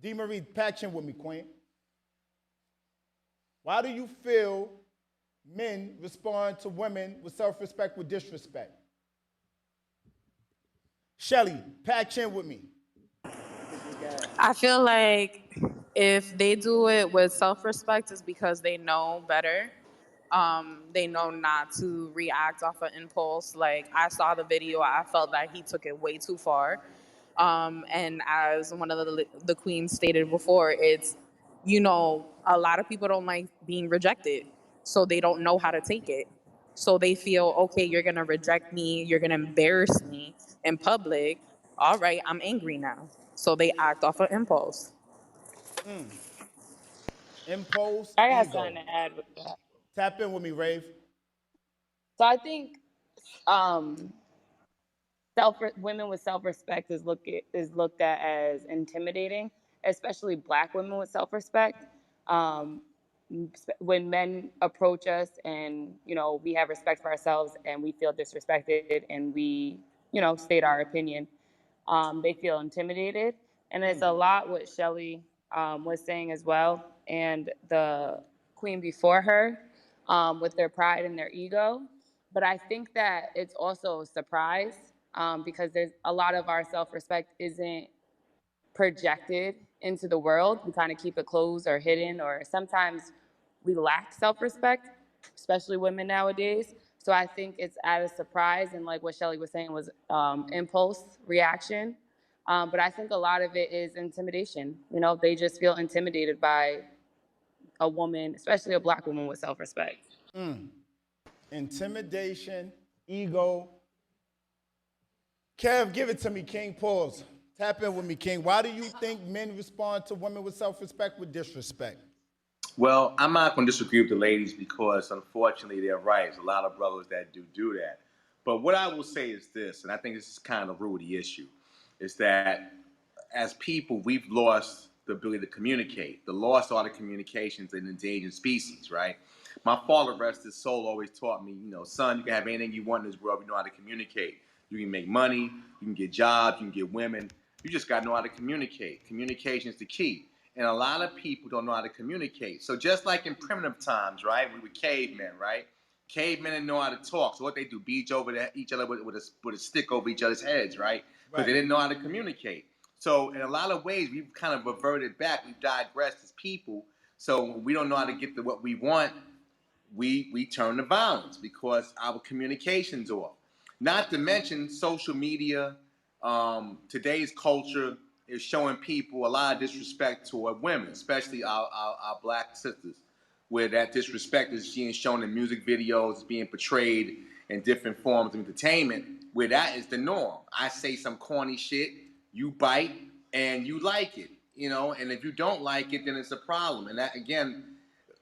D. Marie, patch in with me, Queen. Why do you feel men respond to women with self-respect with disrespect? Shelly, patch in with me. I feel like if they do it with self respect, it's because they know better. They know not to react off an impulse. Like, I saw the video, I felt that he took it way too far. And as one of the queens stated before, it's, a lot of people don't like being rejected, so they don't know how to take it. So they feel, okay, you're gonna reject me, you're gonna embarrass me in public. All right, I'm angry now. So they act off of impulse. Impulse, I got ego. something to add with that. Tap in with me, Rave. So I think um, self women with self respect is looked at as intimidating, especially Black women with self respect. Um, when men approach us and we have respect for ourselves and we feel disrespected and we state our opinion, they feel intimidated. And it's a lot what Shelly was saying as well, and the queen before her, with their pride and their ego. But I think that it's also a surprise, because there's a lot of our self-respect isn't projected into the world. We kind of keep it closed or hidden, or sometimes we lack self-respect, especially women nowadays. So I think it's at a surprise, and like what Shelly was saying was impulse reaction. But I think a lot of it is intimidation. They just feel intimidated by a woman, especially a Black woman with self-respect. Intimidation, ego. Kev, give it to me, King. Pause. Tap in with me, King. Why do you think men respond to women with self-respect with disrespect? Well, I'm not going to disagree with the ladies because unfortunately they're right. There's a lot of brothers that do that. But what I will say is this, and I think this is kind of the root of the issue, is that as people, we've lost the ability to communicate. The lost art of communication is an endangered species, right? My father, rest his soul, always taught me, son, you can have anything you want in this world if you know how to communicate. You can make money, you can get jobs, you can get women. You just got to know how to communicate. Communication is the key. And a lot of people don't know how to communicate. So just like in primitive times, right? We were cavemen, right? Cavemen didn't know how to talk. So what they do, beat each other with a stick over each other's heads, right? Because they didn't know how to communicate. So in a lot of ways, we've kind of reverted back. We've digressed as people. So when we don't know how to get to what we want, we turn to violence because our communication's off. Not to mention social media. Today's culture is showing people a lot of disrespect toward women, especially our Black sisters, where that disrespect is being shown in music videos, being portrayed in different forms of entertainment, where that is the norm. I say some corny shit, you bite, and you like it, and if you don't like it, then it's a problem. And that, again,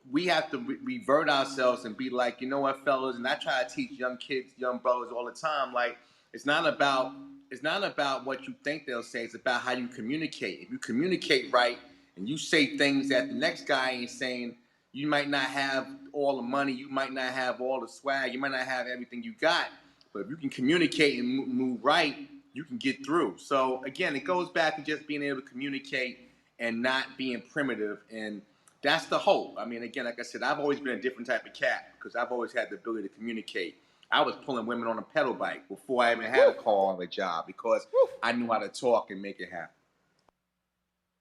we have to revert ourselves and be like, you know what, fellas, and I try to teach young kids, young brothers all the time, like, it's not about what you think they'll say, it's about how you communicate. If you communicate right and you say things that the next guy ain't saying, you might not have all the money, you might not have all the swag, you might not have everything you got, but if you can communicate and move right, you can get through. So again, it goes back to just being able to communicate and not being primitive, and that's the hope. I mean, again, like I said, I've always been a different type of cat because I've always had the ability to communicate. I was pulling women on a pedal bike before I even had a call or a job because I knew how to talk and make it happen.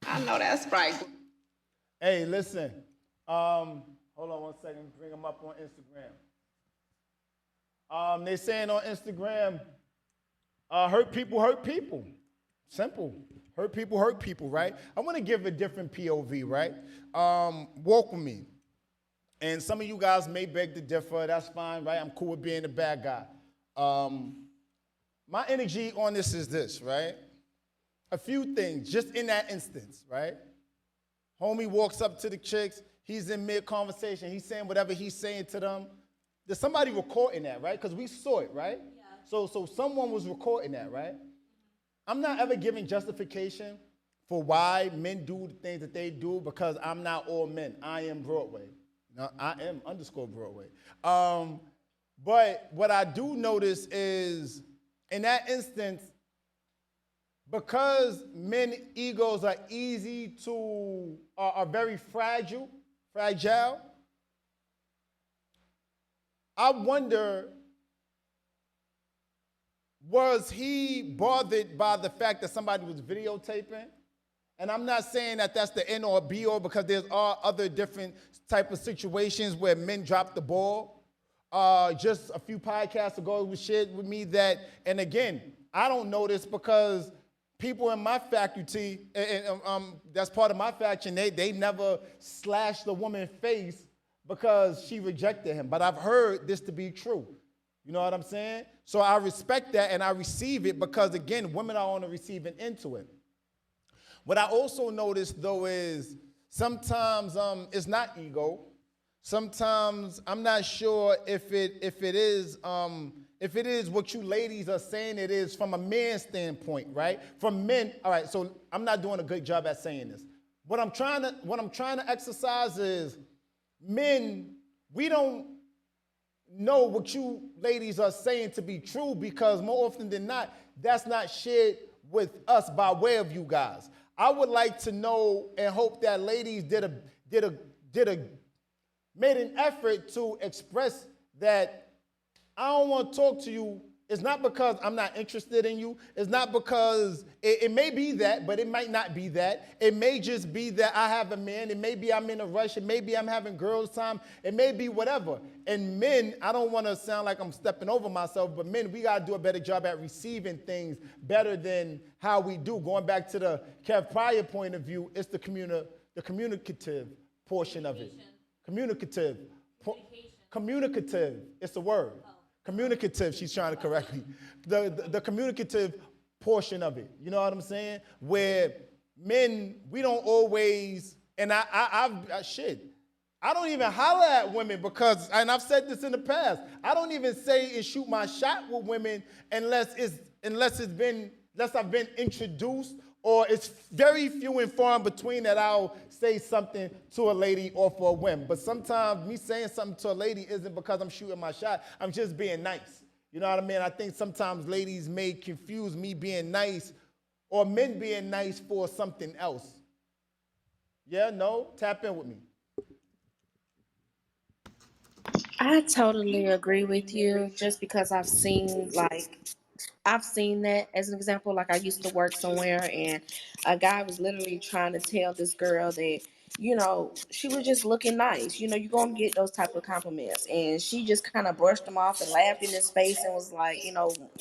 I know that's right. Hey, listen. Hold on one second. Bring them up on Instagram. They're saying on Instagram, hurt people. Simple. Hurt people, right? I want to give a different POV, right? Walk with me. And some of you guys may beg to differ. That's fine, right? I'm cool with being the bad guy. My energy on this is this, right? A few things, just in that instance, right? Homie walks up to the chicks. He's in mid-conversation. He's saying whatever he's saying to them. there's somebody recording that, right? Because we saw it, right? Yeah. So someone was recording that, right? I'm not ever giving justification for why men do the things that they do because I'm not all men. I am Broadway. No, I am _ Broadway. But what I do notice is, in that instance, because men egos are are very fragile, I wonder, was he bothered by the fact that somebody was videotaping? And I'm not saying that that's the end or be all, because there's all other different type of situations where men drop the ball. Just a few podcasts ago, it was shared with me that, and again, I don't know this because people in my faculty, that's part of my faction, they never slashed the woman's face because she rejected him. But I've heard this to be true. You know what I'm saying? So I respect that and I receive it because, again, women are on the receiving end to it. What I also noticed, though, is sometimes it's not ego. Sometimes I'm not sure if it is what you ladies are saying it is from a man's standpoint, right? From men, all right. So I'm not doing a good job at saying this. What I'm trying to exercise is, men, we don't know what you ladies are saying to be true because more often than not, that's not shared with us by way of you guys. I would like to know and hope that ladies made an effort to express that I don't want to talk to you. It's not because I'm not interested in you. It's not because, it may be that, but it might not be that. It may just be that I have a man. It may be I'm in a rush. It may be I'm having girls' time. It may be whatever. And men, I don't want to sound like I'm stepping over myself, but men, we got to do a better job at receiving things better than how we do. Going back to the Kev Pryor point of view, it's the communicative portion of it. Communicative. Communicative. It's the word. Communicative, she's trying to correct me. The communicative portion of it. You know what I'm saying? Where men, we don't always, and I don't even holler at women because, and I've said this in the past, I don't even say and shoot my shot with women unless I've been introduced, or it's very few and far in between that I'll say something to a lady or for a whim. But sometimes me saying something to a lady isn't because I'm shooting my shot. I'm just being nice. You know what I mean? I think sometimes ladies may confuse me being nice or men being nice for something else. Yeah, no? Tap in with me. I totally agree with you just because I've seen that as an example. Like, I used to work somewhere and a guy was literally trying to tell this girl that, she was just looking nice. You're going to get those type of compliments. And she just kind of brushed him off and laughed in his face and was like,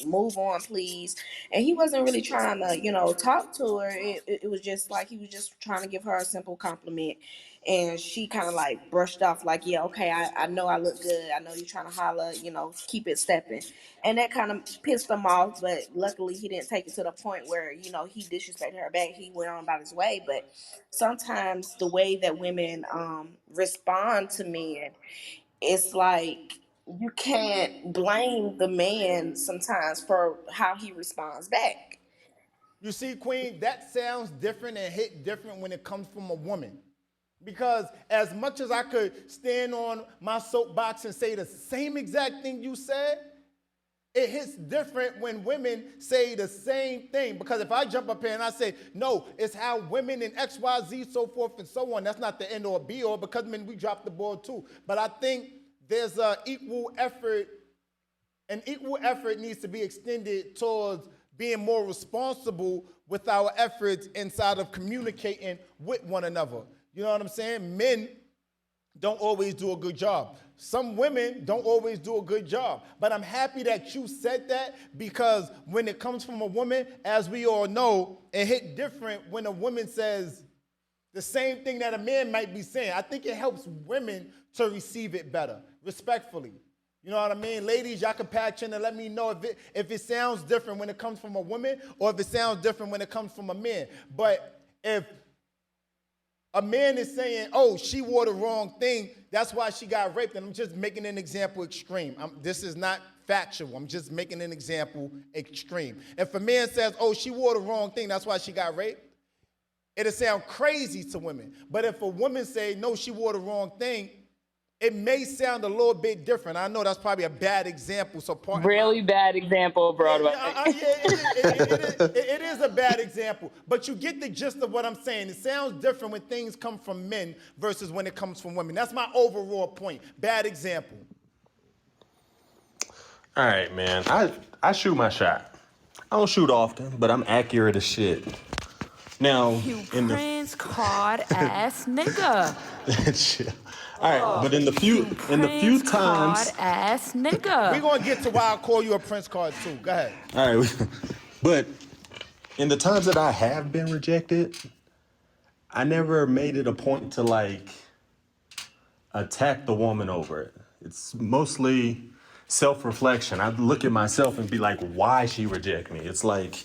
move on, please. And he wasn't really trying to, talk to her. It was just like he was just trying to give her a simple compliment. And she kind of like brushed off like, yeah, okay, I know I look good. I know you're trying to holler, keep it stepping. And that kind of pissed him off, but luckily he didn't take it to the point where, he disrespected her back. He went on about his way. But sometimes the way that women respond to men, it's like you can't blame the man sometimes for how he responds back. You see, Queen, that sounds different and hit different when it comes from a woman. Because as much as I could stand on my soapbox and say the same exact thing you said, it hits different when women say the same thing. Because if I jump up here and I say, no, it's how women and X, Y, Z, so forth and so on, that's not the end or be all, because men, we drop the ball too. But I think there's an equal effort needs to be extended towards being more responsible with our efforts inside of communicating with one another. You know what I'm saying? Men don't always do a good job. Some women don't always do a good job. But I'm happy that you said that, because when it comes from a woman, as we all know, it hit different when a woman says the same thing that a man might be saying. I think it helps women to receive it better, respectfully. You know what I mean? Ladies, y'all can patch in and let me know if it sounds different when it comes from a woman or if it sounds different when it comes from a man. But if A man is saying, oh, she wore the wrong thing, that's why she got raped. And I'm just making an example extreme. This is not factual. I'm just making an example extreme. If a man says, oh, she wore the wrong thing, that's why she got raped, it'll sound crazy to women. But if a woman say, no, she wore the wrong thing, it may sound a little bit different. I know that's probably a bad example. So Really bad example, Broadway. It is a bad example. But you get the gist of what I'm saying. It sounds different when things come from men versus when it comes from women. That's my overall point. Bad example. All right, man. I shoot my shot. I don't shoot often, but I'm accurate as shit. Now, You prince card ass nigga. Shit. All right, but in the few times, ass nigga. We're gonna get to why I call you a prince card too. Go ahead. all right, but in the times that I have been rejected, I never made it a point to like attack the woman over it. It's mostly self-reflection. I look at myself and be like, why she reject me? It's like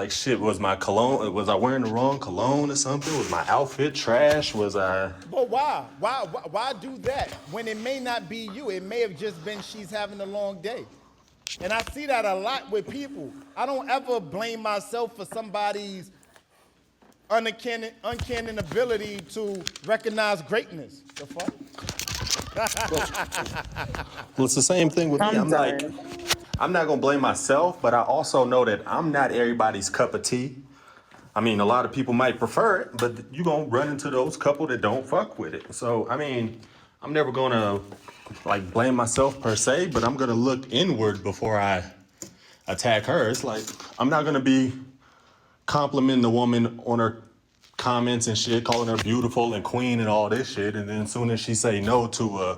shit. Was my cologne? Was I wearing the wrong cologne or something? Was my outfit trash? Was I? But why? Why do that when it may not be you? It may have just been she's having a long day. And I see that a lot with people. I don't ever blame myself for somebody's uncanny ability to recognize greatness. The fuck? Well, it's the same thing with me. I'm like, I'm not gonna blame myself, but I also know that I'm not everybody's cup of tea. I mean, a lot of people might prefer it, but you gonna run into those couple that don't fuck with it. So, I mean, I'm never gonna like blame myself per se, but I'm gonna look inward before I attack her. It's like, I'm not gonna be complimenting the woman on her comments and shit, calling her beautiful and queen and all this shit. And then as soon as she say no to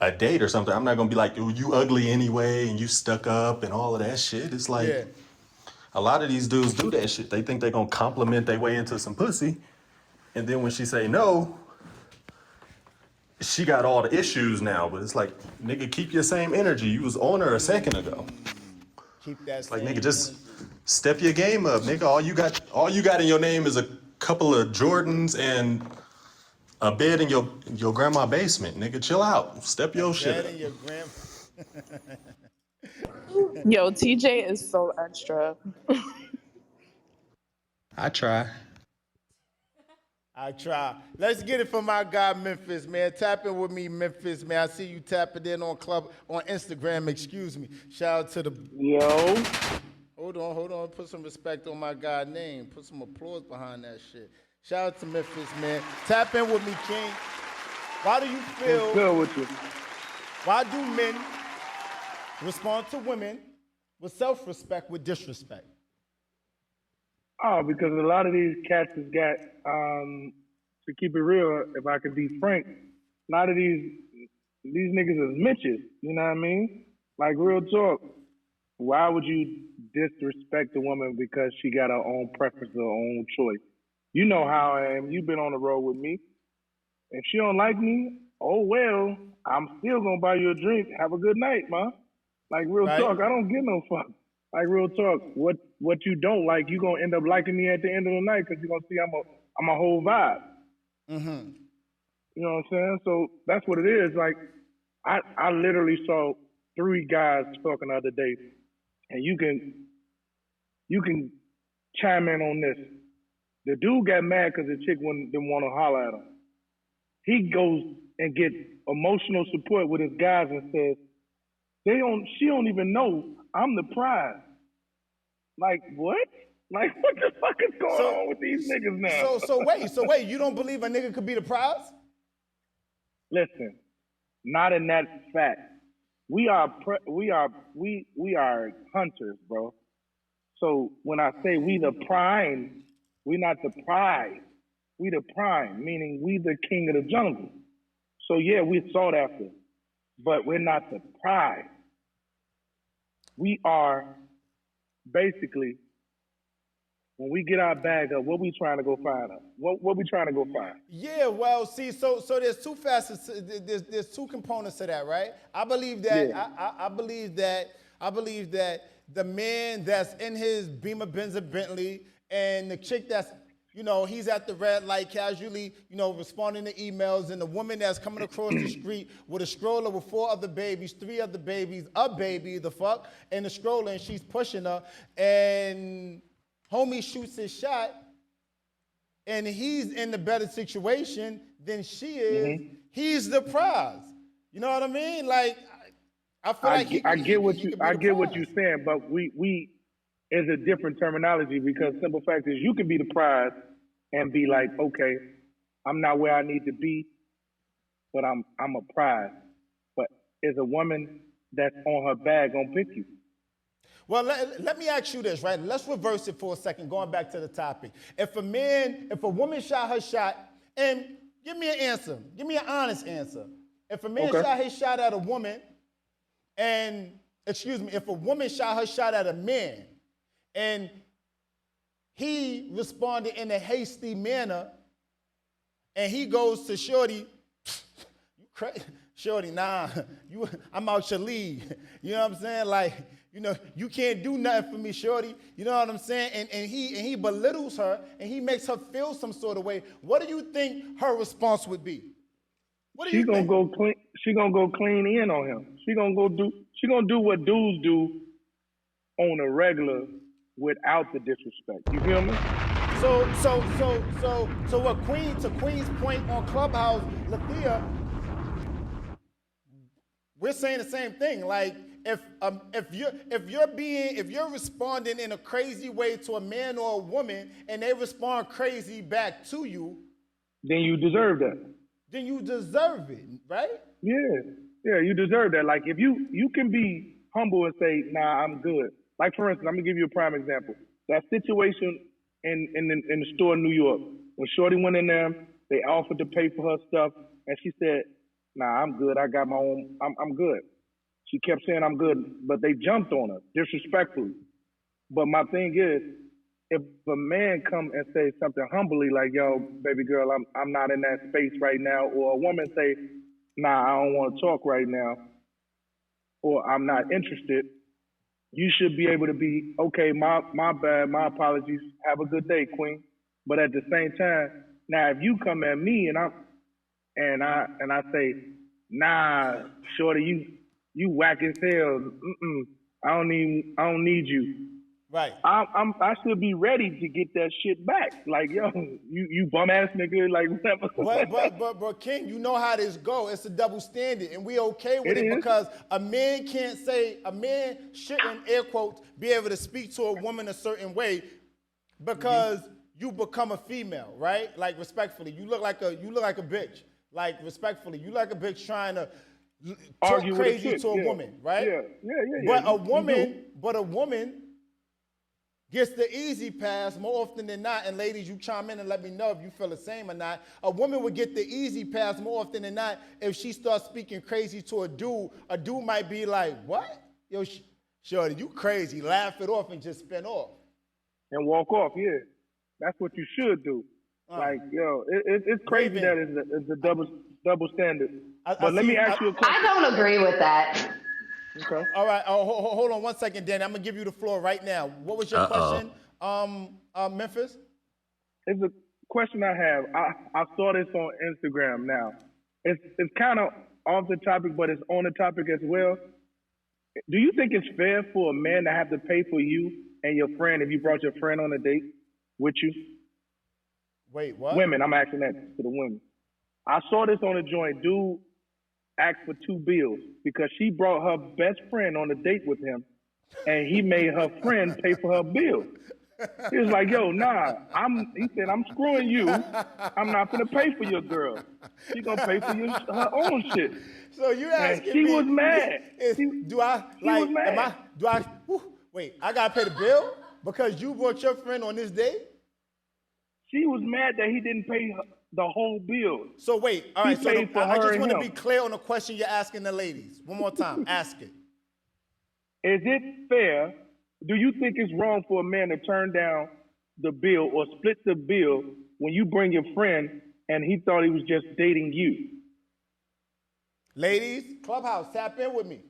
a date or something, I'm not gonna be like, you ugly anyway and you stuck up and all of that shit. It's like, a lot of these dudes do that shit. They think they gonna compliment their way into some pussy. And then when she say no, she got all the issues now. But it's like, nigga, keep your same energy. You was on her a second ago. Keep that. It's like, nigga, just step your game up, nigga. All you got in your name is a couple of Jordans and a bed in your grandma's basement. Nigga, chill out. Step your shit up. Bed in your grandma. Yo, TJ is so extra. I try. I try. Let's get it from my guy Memphis, man. Tap in with me, Memphis, man. I see you tapping in on Instagram. Excuse me. Shout out to the yo. Hold on. Put some respect on my guy's name. Put some applause behind that shit. Shout out to Memphis, man. Tap in with me, King. Why do you feel? What's good with you? Why do men respond to women with self-respect with disrespect? Oh, because a lot of these cats has got, to keep it real, if I could be frank, a lot of these niggas is Mitches, you know what I mean? Like, real talk. Why would you disrespect a woman because she got her own preference, her own choice? You know how I am. You've been on the road with me. If she don't like me, oh well, I'm still gonna buy you a drink. Have a good night, man. Like, real talk, I don't give no fuck. Like, real talk, what you don't like, you gonna end up liking me at the end of the night because you're gonna see I'm a whole vibe. Mm-hmm. You know what I'm saying? So that's what it is. Like, I literally saw 3 guys talking the other day, and you can chime in on this. The dude got mad because the chick didn't want to holler at him. He goes and gets emotional support with his guys and says, she don't even know I'm the prize. Like, what? Like, what the fuck is going on with these niggas now? So wait, you don't believe a nigga could be the prize? Listen, not in that fact. We are hunters, bro. So when I say we the prime, we not the prize. We the prime, meaning we the king of the jungle. So yeah, we sought after, but we're not the prize. We are basically, when we get our bag up, what we trying to go find up? What we trying to go find? Yeah, well, see, so there's 2 facets. There's 2 components to that, right? I believe that. Yeah. I believe that the man that's in his Beamer, Benz, or Bentley, and the chick that's you know, he's at the red light casually, you know, responding to emails, and the woman that's coming across the street with a stroller with 4 other babies, 3 other babies, a baby, the fuck, and the stroller, and she's pushing her, and homie shoots his shot, and he's in the better situation than she is. He's the prize. You know what I mean? Like, I feel like I get what you're saying, but we is a different terminology, because simple fact is you can be the prize and be like, okay, I'm not where I need to be, but I'm a prize. But is a woman that's on her bag gonna pick you? Well, let me ask you this, right? Let's reverse it for a second, going back to the topic. If a woman shot her shot, and give me an answer, give me an honest answer. If a man shot his shot at a woman, if a woman shot her shot at a man, and he responded in a hasty manner, and he goes to Shorty, you crazy, Shorty, nah, I'm out your league. You know what I'm saying? Like, you know, you can't do nothing for me, Shorty. You know what I'm saying? And he belittles her, and he makes her feel some sort of way. What do you think her response would be? What do you think? She gonna go clean in on him. She gonna do what dudes do on a regular without the disrespect. You feel me? So what Queen's point on Clubhouse, Lathea, we're saying the same thing. Like, if you're responding in a crazy way to a man or a woman, and they respond crazy back to you, then you deserve that. Then you deserve it, right? Yeah, you deserve that. Like, if you can be humble and say, nah, I'm good. Like, for instance, I'm gonna give you a prime example. That situation in the store in New York, when Shorty went in there, they offered to pay for her stuff, and she said, nah, I'm good. I got my own. I'm good. She kept saying I'm good, but they jumped on her disrespectfully. But my thing is, if a man come and say something humbly like, yo, baby girl, I'm not in that space right now, or a woman say, nah, I don't want to talk right now, or I'm not interested, you should be able to be, okay, my bad, my apologies, have a good day, queen. But at the same time, now if you come at me and I say, nah, shorty, you whack as hell, I don't need you. Right. I should be ready to get that shit back. Like, yo, you bum ass nigga, like whatever. But King, you know how this go. It's a double standard, and we okay with it because a man shouldn't, air quotes, be able to speak to a woman a certain way because you become a female, right? Like, respectfully, you look like a bitch. Like, respectfully, you like a bitch trying to talk crazy to a woman, right? Yeah. But a woman gets the easy pass more often than not, and ladies, you chime in and let me know if you feel the same or not. A woman would get the easy pass more often than not if she starts speaking crazy to a dude. A dude might be like, what? Yo, shorty, you crazy. Laugh it off and just spin off. And walk off, yeah. That's what you should do. Like, yo, it's crazy that it's a double standard. But let me ask you a question. I don't agree with that. Okay. All right. Hold on 1 second, Danny. I'm gonna give you the floor right now. What was your question, Memphis? It's a question I have. I saw this on Instagram. Now, it's kind of off the topic, but it's on the topic as well. Do you think it's fair for a man to have to pay for you and your friend if you brought your friend on a date with you? Wait, what? Women. I'm asking that to the women. I saw this on a joint. Dude asked for 2 bills because she brought her best friend on a date with him, and he made her friend pay for her bill. He was like, yo, nah, he said, I'm screwing you. I'm not gonna pay for your girl. She gonna pay for her own shit. So you asking she me? Was mad. Wait, I gotta pay the bill because you brought your friend on this date? She was mad that he didn't pay her the whole bill. So wait, all right. I just want to be clear on the question you're asking the ladies. One more time, ask it. Is it fair? Do you think it's wrong for a man to turn down the bill or split the bill when you bring your friend and he thought he was just dating you? Ladies, Clubhouse, tap in with me.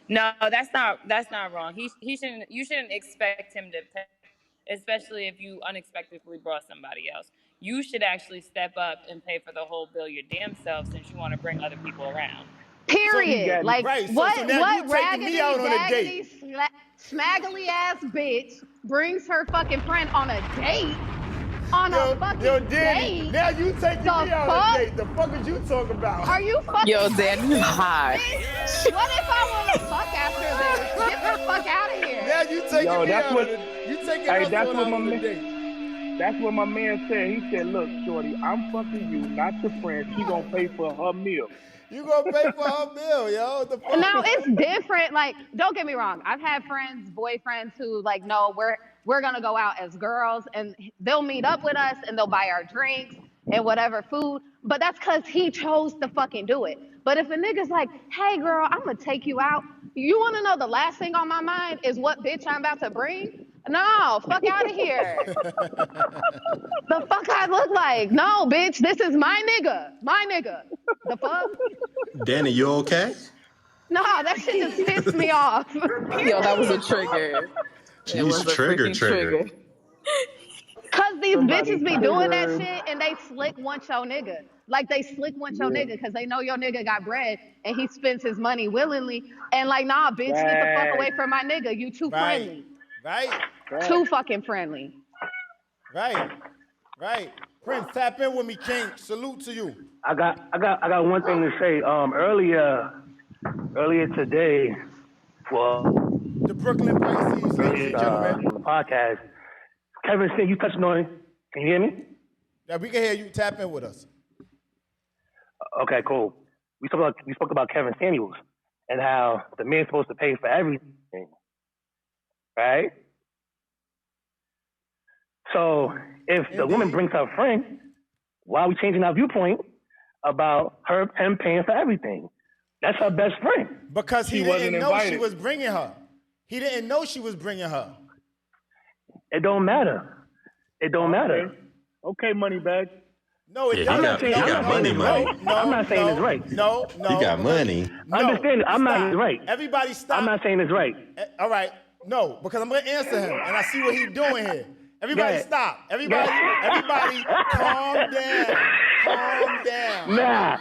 No, that's not wrong. He shouldn't. You shouldn't expect him to pay. especially if you unexpectedly brought somebody else. You should actually step up and pay for the whole bill your damn self since you want to bring other people around. So Period. Like right. So now you what taking me raggedy, out on a daggedy, date. smaggly ass bitch brings her fucking friend on a date? On a Yo, fucking Danny, date? now you taking me The out on a fuck? date. The fuck is you talking about? Are you fucking Yo, Danny's racist? hot. Bitch, what if I want to fuck after this? Get the fuck out of here. Now you taking Yo, me that's out what. on a, you taking Hey, us that's on what out my on a man. date. That's what my man said. He said, "Look, shorty, I'm fucking you, not your friend. She gonna pay for her meal." You gonna pay for her bill, yo? What the fuck? Now it's different. Like, don't get me wrong. I've had friends, boyfriends who like, no, we're gonna go out as girls, and they'll meet up with us, and they'll buy our drinks and whatever food. But that's because he chose to fucking do it. But if a nigga's like, hey girl, I'm gonna take you out. You wanna know the last thing on my mind is what bitch I'm about to bring? No, fuck out of here. The fuck I look like? No, bitch, this is my nigga. My nigga. The fuck? Danny, you okay? Nah, that shit just pissed me off. Yo, that was a trigger. It Jeez, was a freaking trigger. Cause these Somebody bitches be doing that triggered. shit and they slick once your nigga. Like they slick once your Yeah. nigga because they know your nigga got bread and he spends his money willingly. And like, nah, bitch, get the fuck away Facts. from my nigga. You too friendly. Right. Too Facts. fucking friendly. Right. Prince, tap in with me, King. Salute to you. I got one thing to say. Earlier today, well, The Brooklyn Pisces, ladies and gentlemen. on the podcast, Kevin said you touched on it. Can you hear me? Yeah, we can hear you. Tap in with us. Okay, cool. We spoke about Kevin Samuels and how the man's supposed to pay for everything, right? So if the woman brings her friend, why are we changing our viewpoint about him paying for everything? That's her best friend. Because he wasn't didn't know she invited. was bringing her. He didn't know she was bringing her. It don't matter. It don't matter. Okay, money bag. No, it Yeah, he doesn't. got money. I'm not saying it's right. No. He got money. Understand? I'm not right. Everybody stop. I'm not saying it's right. All right. No, because I'm going to answer him, and I see what he's doing here. Everybody stop. Everybody calm down. Calm down. Nah.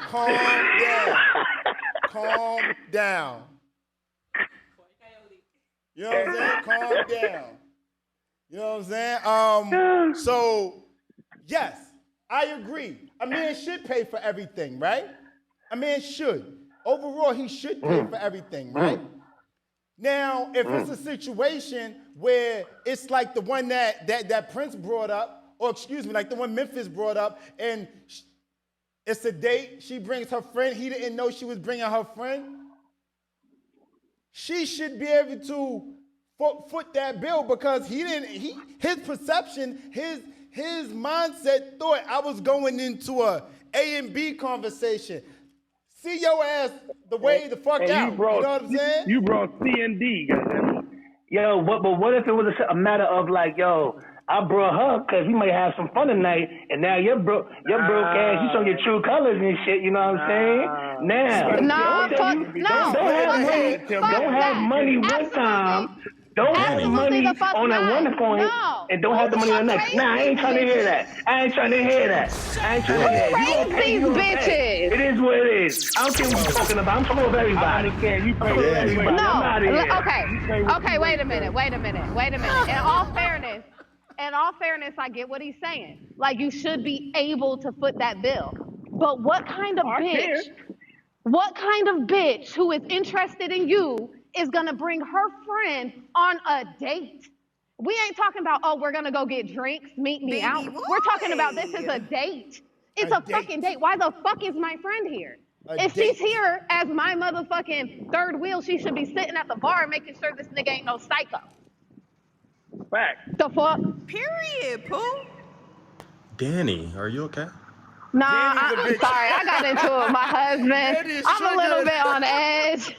Calm down. You know what I'm saying? Calm down. You know what I'm saying? So, yes, I agree. A man should pay for everything, right? A man should. Overall, he should pay for everything, right? Now, if it's a situation where it's like the one that Prince brought up, or excuse me, like the one Memphis brought up, and it's a date, she brings her friend, he didn't know she was bringing her friend, she should be able to foot that bill because his perception, his mindset thought I was going into a and B conversation. See your ass the way the fuck out. You know what I'm saying? You brought C and D, goddamn. Yo, but what if it was a matter of like, yo, I brought her because we might have some fun tonight, and now you're broke ass, you show your true colors and shit. You know what I'm saying? Now, don't have money one time. Don't have money on that one point, and don't have the money on the next. Nah, I ain't trying to hear that. I ain't trying to hear that. Raise these bitches. It is what it is. I don't care what you're talking about. I'm talking about everybody. I understand. You pay everybody. No. I'm outta here. Okay, wait a minute. In all fairness, I get what he's saying. Like, you should be able to foot that bill. But what kind of bitch who is interested in you is gonna bring her friend on a date? We ain't talking about, oh, we're gonna go get drinks, meet me out. We're talking about this is a date. It's a fucking date. Why the fuck is my friend here? If she's here as my motherfucking third wheel, she should be sitting at the bar making sure this nigga ain't no psycho. Fact. The fuck? Period, Pooh. Danny, are you okay? Nah, I'm sorry. I got into it with my husband. I'm a little bit on edge.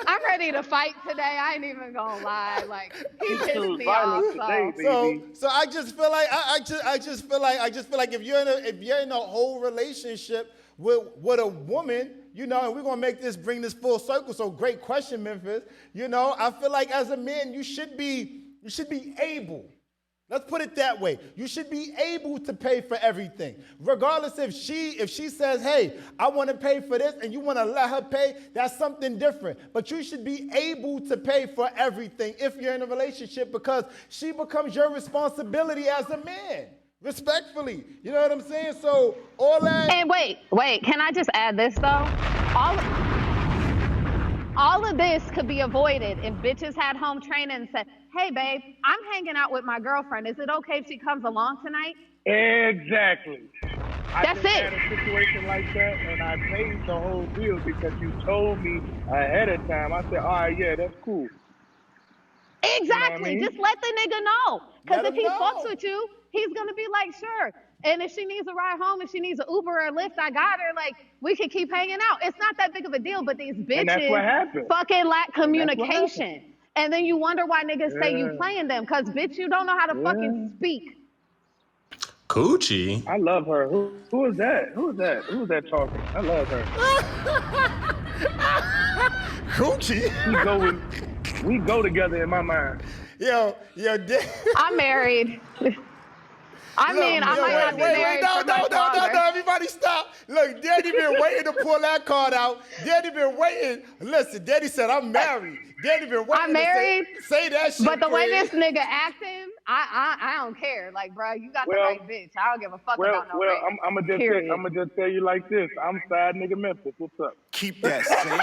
I'm ready to fight today. I ain't even gonna lie. Like, he pissed me off. So I just feel like I just feel like if you're in a whole relationship with a woman, you know, and we're gonna bring this full circle. So great question, Memphis. You know, I feel like as a man, you should be able Let's put it that way. You should be able to pay for everything. Regardless if she says, hey, I want to pay for this and you want to let her pay, that's something different. But you should be able to pay for everything if you're in a relationship because she becomes your responsibility as a man. Respectfully. You know what I'm saying? So all that. And wait. Can I just add this though? All of this could be avoided if bitches had home training and said, hey, babe, I'm hanging out with my girlfriend. Is it okay if she comes along tonight? Exactly. That's it. I had a situation like that, and I paid the whole bill because you told me ahead of time. I said, all right, yeah, that's cool. Exactly. You know what I mean? Just let the nigga know. Because if he fucks with you, he's going to be like, sure. And if she needs a ride home, if she needs an Uber or a Lyft, I got her. Like, we can keep hanging out. It's not that big of a deal, but these bitches fucking lack communication. And then you wonder why niggas say you playing them. Because, bitch, you don't know how to fucking speak. Coochie. I love her. Who is that? Who is that talking? I love her. Coochie? We go together in my mind. Yo, I'm married. I might not be married for much longer. No, everybody stop. Look, Daddy been waiting to pull that card out. Daddy been waiting. Listen, Daddy said, I'm married. Daddy been waiting I'm married, to say that shit. But the way this nigga acting, I don't care. Like, bro, you got the right bitch. I don't give a fuck about no race. I'm gonna just tell you like this. I'm side nigga Memphis. What's up? Keep that same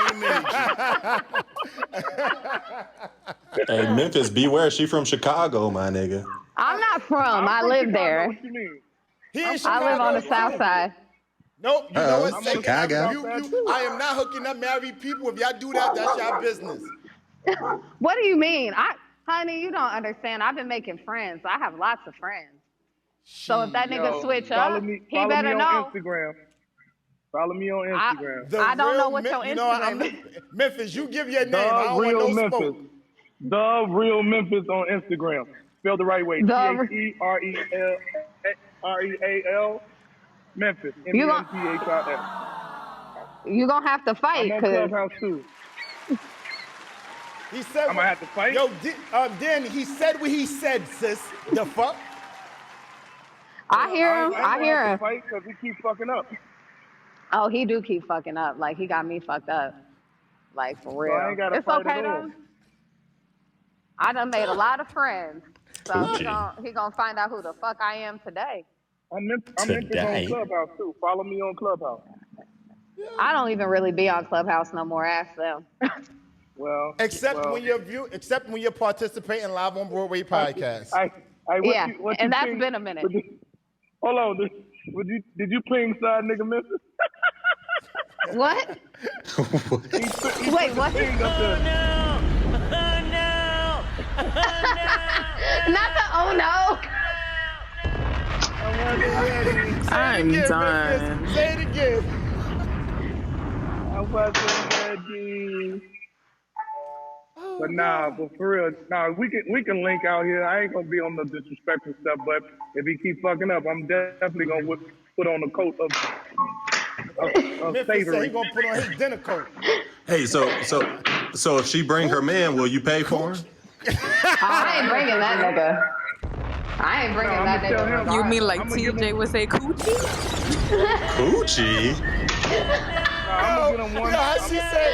energy. Hey, Memphis, beware. She from Chicago, my nigga. I'm not from. I live there. What you mean? I live on the south side. Nope, you know what? Chicago. I am not hooking up married people. If y'all do that, that's y'all business. What do you mean? Honey, you don't understand. I've been making friends. I have lots of friends. So if that nigga switch up, he better know. Follow me on Instagram. I don't know what your Instagram is. Memphis, you give your name. I don't want no Memphis. smoke. The Real Memphis on Instagram. Spelled the right way. TheReal Memphis. MEMPHIS. You gonna have to fight. I'm on Clubhouse too. He said, I'm gonna have to fight. Yo, Danny, he said what he said, sis. The fuck? I hear him. I hear him. Fight because he keep fucking up. Oh, he do keep fucking up. Like, he got me fucked up. Like, for real. So I ain't gotta it's fight okay though. I done made a lot of friends. So he gonna find out who the fuck I am today. I'm Memphis on Clubhouse too. Follow me on Clubhouse. I don't even really be on Clubhouse no more. Ask them. Well, except when you're participating live on Broadway podcast. And that's been a minute. Hold on, did you ping side nigga Memphis? What? Wait, what? Not the oh no. I'm done. Say it again. I wasn't ready. But but for real, we can link out here. I ain't gonna be on the disrespectful stuff, but if he keep fucking up, I'm definitely gonna put on the coat of savory. He gonna put on his dinner coat. Hey, so if she bring her man, will you pay for him? I ain't bringing that nigga. I ain't bringing that nigga. You mean like TJ would say coochie? Coochie? She said,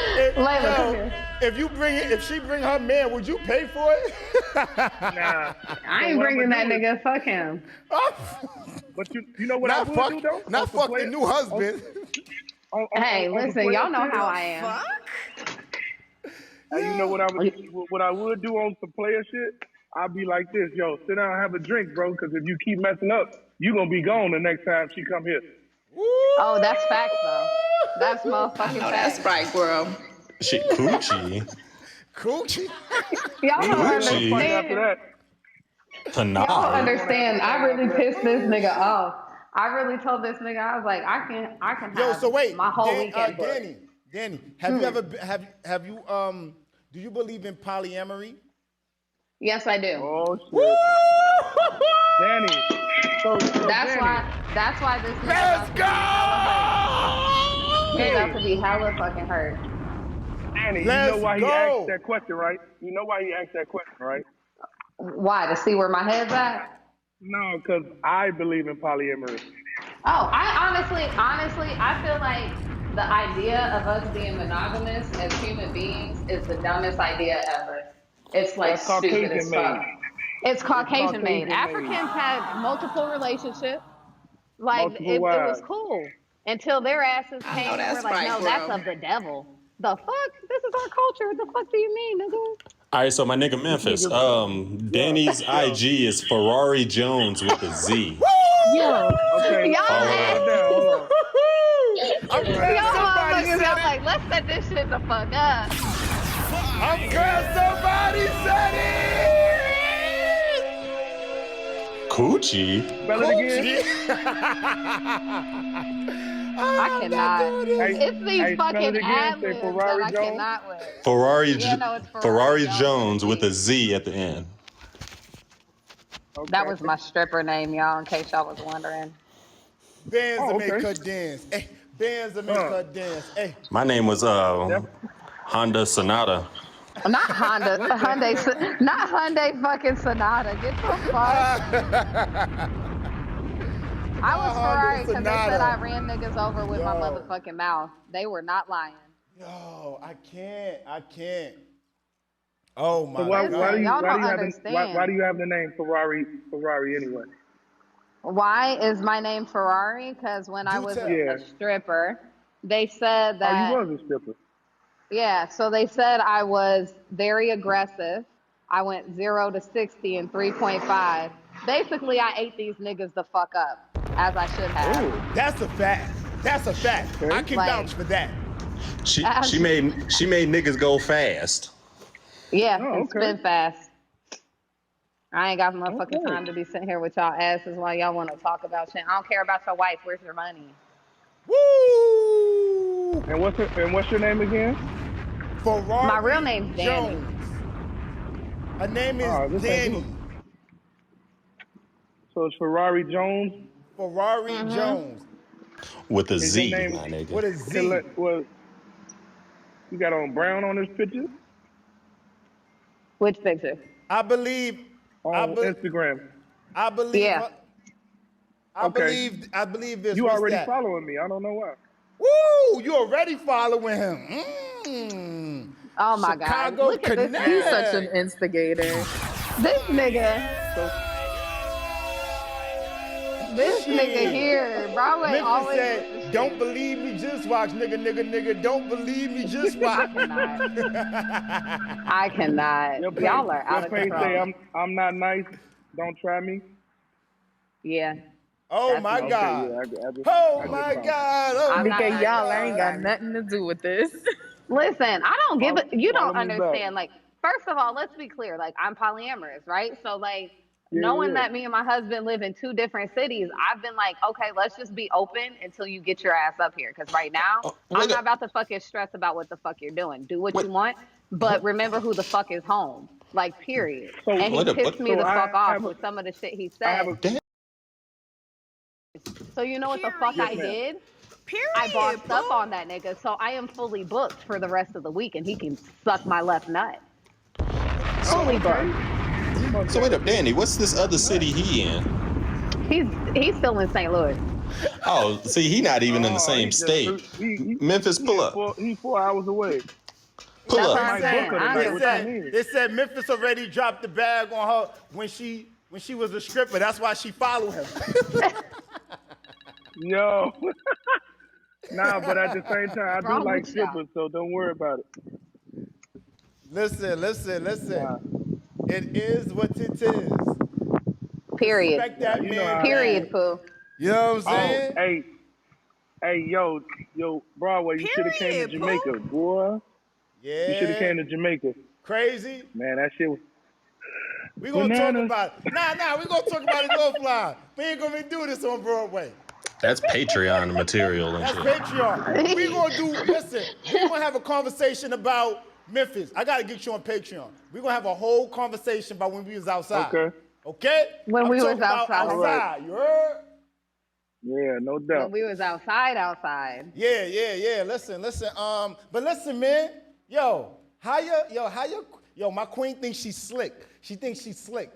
if she bring her man, would you pay for it? Nah. I ain't bringing that nigga. Fuck him. But you know what I would do though? Not fuck the new husband. Hey, listen, y'all know how I am. And you know what I would do on some player shit? I'd be like this, yo, sit down and have a drink, bro, because if you keep messing up, you gonna be gone the next time she come here. Oh, that's facts though. That's motherfucking facts. That's right, girl. Shit, coochie. Coochie? Y'all don't understand. Y'all don't understand. I really pissed this nigga off. I really told this nigga, I was like, I can have my whole weekend. Danny, have you ever have you do you believe in polyamory? Yes, I do. Oh shit. Danny. So that's why this nigga Let's go! He's about to be hella fucking hurt. Danny, you know why he asked that question, right? You know why he asked that question, right? Why? To see where my head's at? No, because I believe in polyamory. Oh, honestly, I feel like the idea of us being monogamous as human beings is the dumbest idea ever. It's like That's stupid as Caucasian fuck. made. It's It's Caucasian made. Caucasian made. Africans had multiple relationships. Like Multiple it was wives. cool until their asses I know came and were that's like, right, no, that's bro. of the devil. The fuck? This is our culture. The fuck do you mean, nigga? All right, so my nigga This Memphis, nigga, Danny's yo. IG is Ferrari Jones with a Z. Yo, Okay, Y'all Follow write her. it down. Hold on. I'm Write it glad y'all down. somebody motherfuckers, said y'all it. like, let's set this shit the fuck up. I'm glad somebody said it. Coochie. Spell it again. I cannot. It's these Hey, spell fucking it again. ad Say libs that Ferrari I Jones. cannot with. Yeah, no, it's Ferrari Jones Jones with a Z. Z at the end. That Okay. was my stripper name, y'all, in case y'all was wondering. Bands that Oh, make okay. her dance. Hey, bands that make her dance. Hey. My name was Def- Honda Sonata. Not Honda, not Hyundai fucking Sonata. Get the fuck. I was Ferrari because they said I ran niggas over with my Yo. motherfucking mouth. They were not lying. Yo, I can't. Oh So my why God. do you Y'all don't have understand. why do you have the name Ferrari anyway? Why is my name Ferrari? Because when I Do was tell. a stripper, they said Oh, you that, was a stripper. yeah, so they said I was very aggressive. I went 0 to 60 in 3.5. Basically, I ate these niggas the fuck up, as I should have. Oh, That's a fact. okay. I can vouch for that. She made niggas go fast. Yeah, Oh, and okay. spin fast. I ain't got motherfucking time to be sitting here with y'all asses while y'all want to talk about shit. I don't care about your wife. Where's your money? Woo! And what's your name again? Ferrari My real name's Danny. Jones. Her name Oh, is this Danny. ain't So it's Ferrari Jones. Ferrari Jones. With a Is your Z, name my nigga. With a Z. Well, you got on brown on this picture Which picture? I believe. on Instagram. I believe. Yeah. I Okay. believe this. You What's already that? following me. I don't know why. Woo! You already following him. Oh my God. Chicago Look at this Connect. he's nigga. such an instigator. This nigga. This nigga here. Broadway Memphis always said, "Don't believe me, just watch, nigga. Don't believe me, just watch." I cannot. Y'all are out Your of page say control. I'm not nice. Don't try me. Yeah. Oh That's my me. God. Yeah, I just Oh found my it. God. Oh I'm not Nigga, my nice. y'all ain't got God. nothing to do with this. Listen, I don't give it. You Follow don't me back. understand. Like, first of all, let's be clear. Like, I'm polyamorous, right? So, like, Yeah. knowing that me and my husband live in 2 different cities, I've been like, okay, let's just be open until you get your ass up here. Because right now, I'm not about to fucking stress about what the fuck you're doing. Do what you want, but remember who the fuck is home. Like, period. And he pissed me the fuck off with some of the shit he said. So you know what the fuck I did? I bossed up on that nigga, so I am fully booked for the rest of the week, and he can suck my left nut. Fully booked. So wait up, Danny, what's this other city he in? He's still in St. Louis. Oh, see, he not even in the same state. Memphis, pull up. He's 4 hours away. Pull That's up. what I'm saying. I don't give a fuck. They said Memphis already dropped the bag on her when she was a stripper. That's why she followed him. Yo. Nah, but at the same time, I do Wrong like with y'all? strippers, so don't worry about it. Listen. Nah. It is what it is. Period. Respect that You know man. how- Period, Pooh. You know what I'm saying? Hey, yo, Broadway, you should have came to Jamaica, boy. Yeah. You should have came to Jamaica. Crazy. Man, that shit was... We gonna talk Bananas. about it. Nah, we gonna talk about it offline. We ain't gonna do this on Broadway. That's Patreon material and That's shit. Patreon. We gonna have a conversation about Memphis. I gotta get you on Patreon. We gonna have a whole conversation about when we was outside. Okay? When I'm we was talking about outside. You heard? Yeah, no doubt. When we was outside. Yeah. Listen. But listen, man. Yo, my queen thinks she's slick. She thinks she's slick.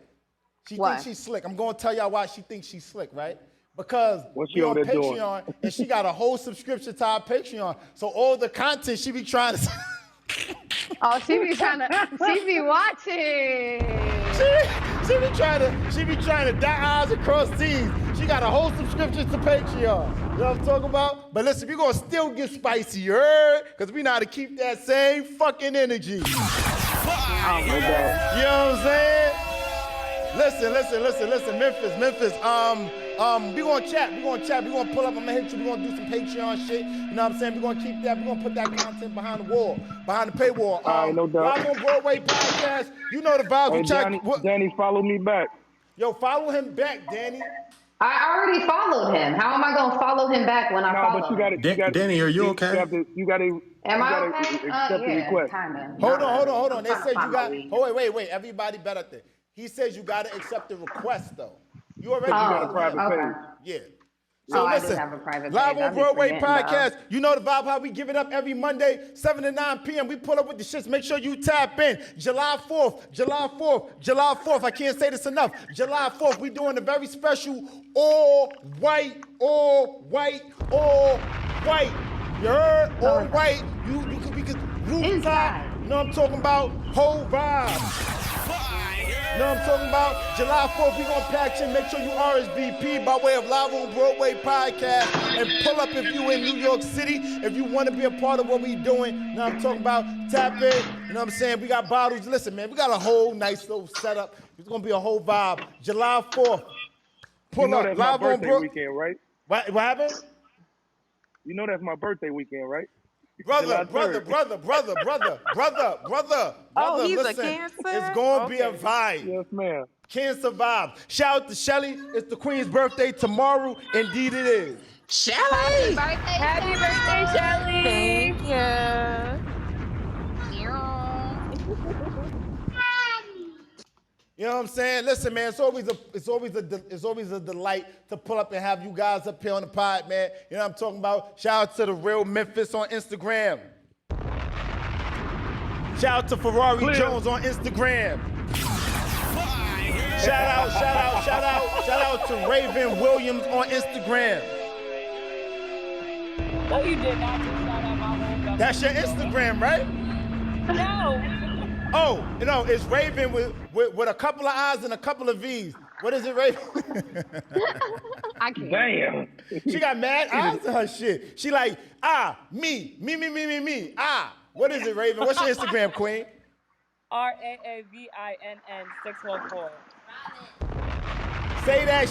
She Why? thinks she's slick. I'm going to tell y'all why she thinks she's slick, right? Because What's she we on over there doing? Patreon, and she got a whole subscription to our Patreon. So all the content she be trying to... Oh, she be watching. She be trying to dot I's and cross T's. She got a whole subscription to Patreon. You know what I'm talking about? But listen, we gonna still get spicy, you heard? Because we know how to keep that same fucking energy. You know what I'm saying? Listen, Memphis. We gonna chat. We gonna pull up. I'm gonna hit you. We gonna do some Patreon shit. You know what I'm saying? We gonna keep that. We gonna put that content behind the wall, behind the paywall. No doubt. Live on Broadway podcast. You know the vibes. Hey, Danny, follow me back. Yo, follow him back, Danny. I already followed him. How am I gonna follow him back when I follow him? Danny, are you okay? You gotta okay? accept the request. Kinda. Hold on. They said you got. Oh wait. Everybody better there. He says you gotta accept the request though. You already got a private page. Yeah. So I listen, didn't have a private Live page. on Broadway podcast. You know the vibe, how we give it up every Monday, 7 to 9 p.m. We pull up with the shits. Make sure you tap in. July 4th. I can't say this enough. July 4th, we doing a very special all white. You heard? All white. We could rooftop. You know what I'm talking about? Whole vibe. You know what I'm talking about? July 4th, we gonna patch in. Make sure you RSVP by way of Live on Broadway podcast and pull up if you in New York City. If you want to be a part of what we doing, you know what I'm talking about? Tap in. You know what I'm saying? We got bottles. Listen, man, we got a whole nice little setup. It's gonna be a whole vibe. July 4th. Pull you know up. That's Live my birthday on weekend, right? What happened? You know that's my birthday weekend, right? Brother. Oh, he's listen, a Cancer? It's gonna be a vibe. Yes, ma'am. Cancer vibe. Shout out to Shelly. It's the Queen's birthday tomorrow. Indeed it is. Shelly! Happy birthday, Shelly! Thank you. You know what I'm saying? Listen, man, it's always a delight to pull up and have you guys up here on the pod, man. You know what I'm talking about? Shout out to the real Memphis on Instagram. Shout out to Ferrari Jones on Instagram. Shout out to Raven Williams on Instagram. No, you did not just shout out my home. That's your Instagram, right? No. Oh, no, it's Raven with a couple of I's and a couple of V's. What is it, Raven? I can't. Damn. She got mad eyes in her shit. She like, me. What is it, Raven? What's your Instagram, Queen? RAAVINN 614. Say that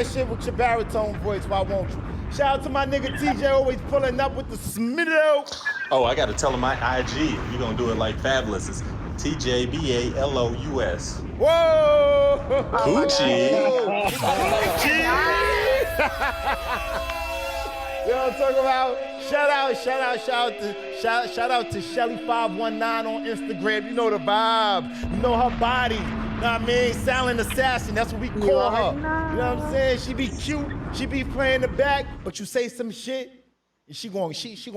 shit with your baritone voice, why won't you? Shout out to my nigga TJ, always pulling up with the Smitto. Oh, I gotta tell him my IG. You're gonna do it like Fabulous. It's TJBALOUS. Whoa! Gucci. You know what I'm talking about? Shout out to Shelly519 on Instagram. You know the vibe. You know her body. You know what I mean? Silent assassin. That's what we call her. You know what I'm saying? She be cute. She be playing the back, but you say some shit, and she gonna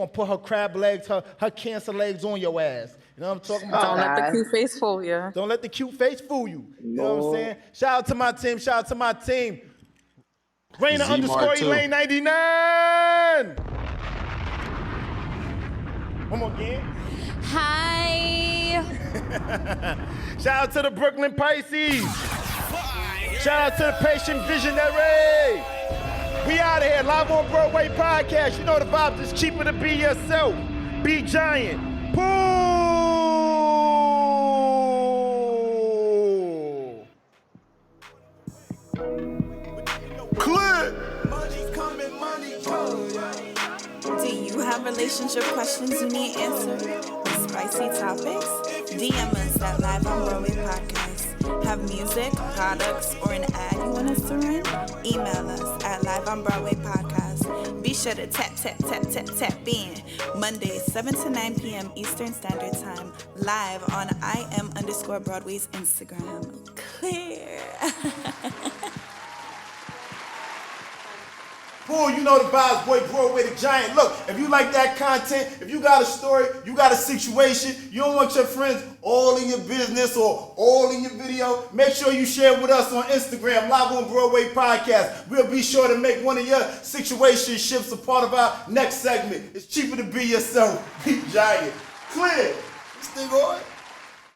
put her crab legs, her cancer legs on your ass. You know what I'm talking about? Don't let the cute face fool you. Don't let the cute face fool you. You know what I'm saying? Shout out to my team. Raina _ Elaine 99. One more again. Hi. Shout out to the Brooklyn Pisces. Shout out to the Patient Visionary. We out of here. Live on Broadway podcast. You know the vibes. It's cheaper to be yourself. Be giant. Pool. Click. Do you have relationship questions you need answered? Spicy topics? DM us at Live on Broadway Podcast. Have music, products, or an ad you want us to run? Email us at Live on Broadway Podcast. Be sure to tap in. Mondays, 7 to 9 p.m. Eastern Standard Time. Live on IM_Broadway's Instagram. Clear. Boom, you know the vibes, boy, Broadway the Giant. Look, if you like that content, if you got a story, you got a situation, you don't want your friends all in your business or all in your video, make sure you share with us on Instagram, Live on Broadway Podcast. We'll be sure to make one of your situationships a part of our next segment. It's cheaper to be yourself. Be Giant. Clear. This thing on?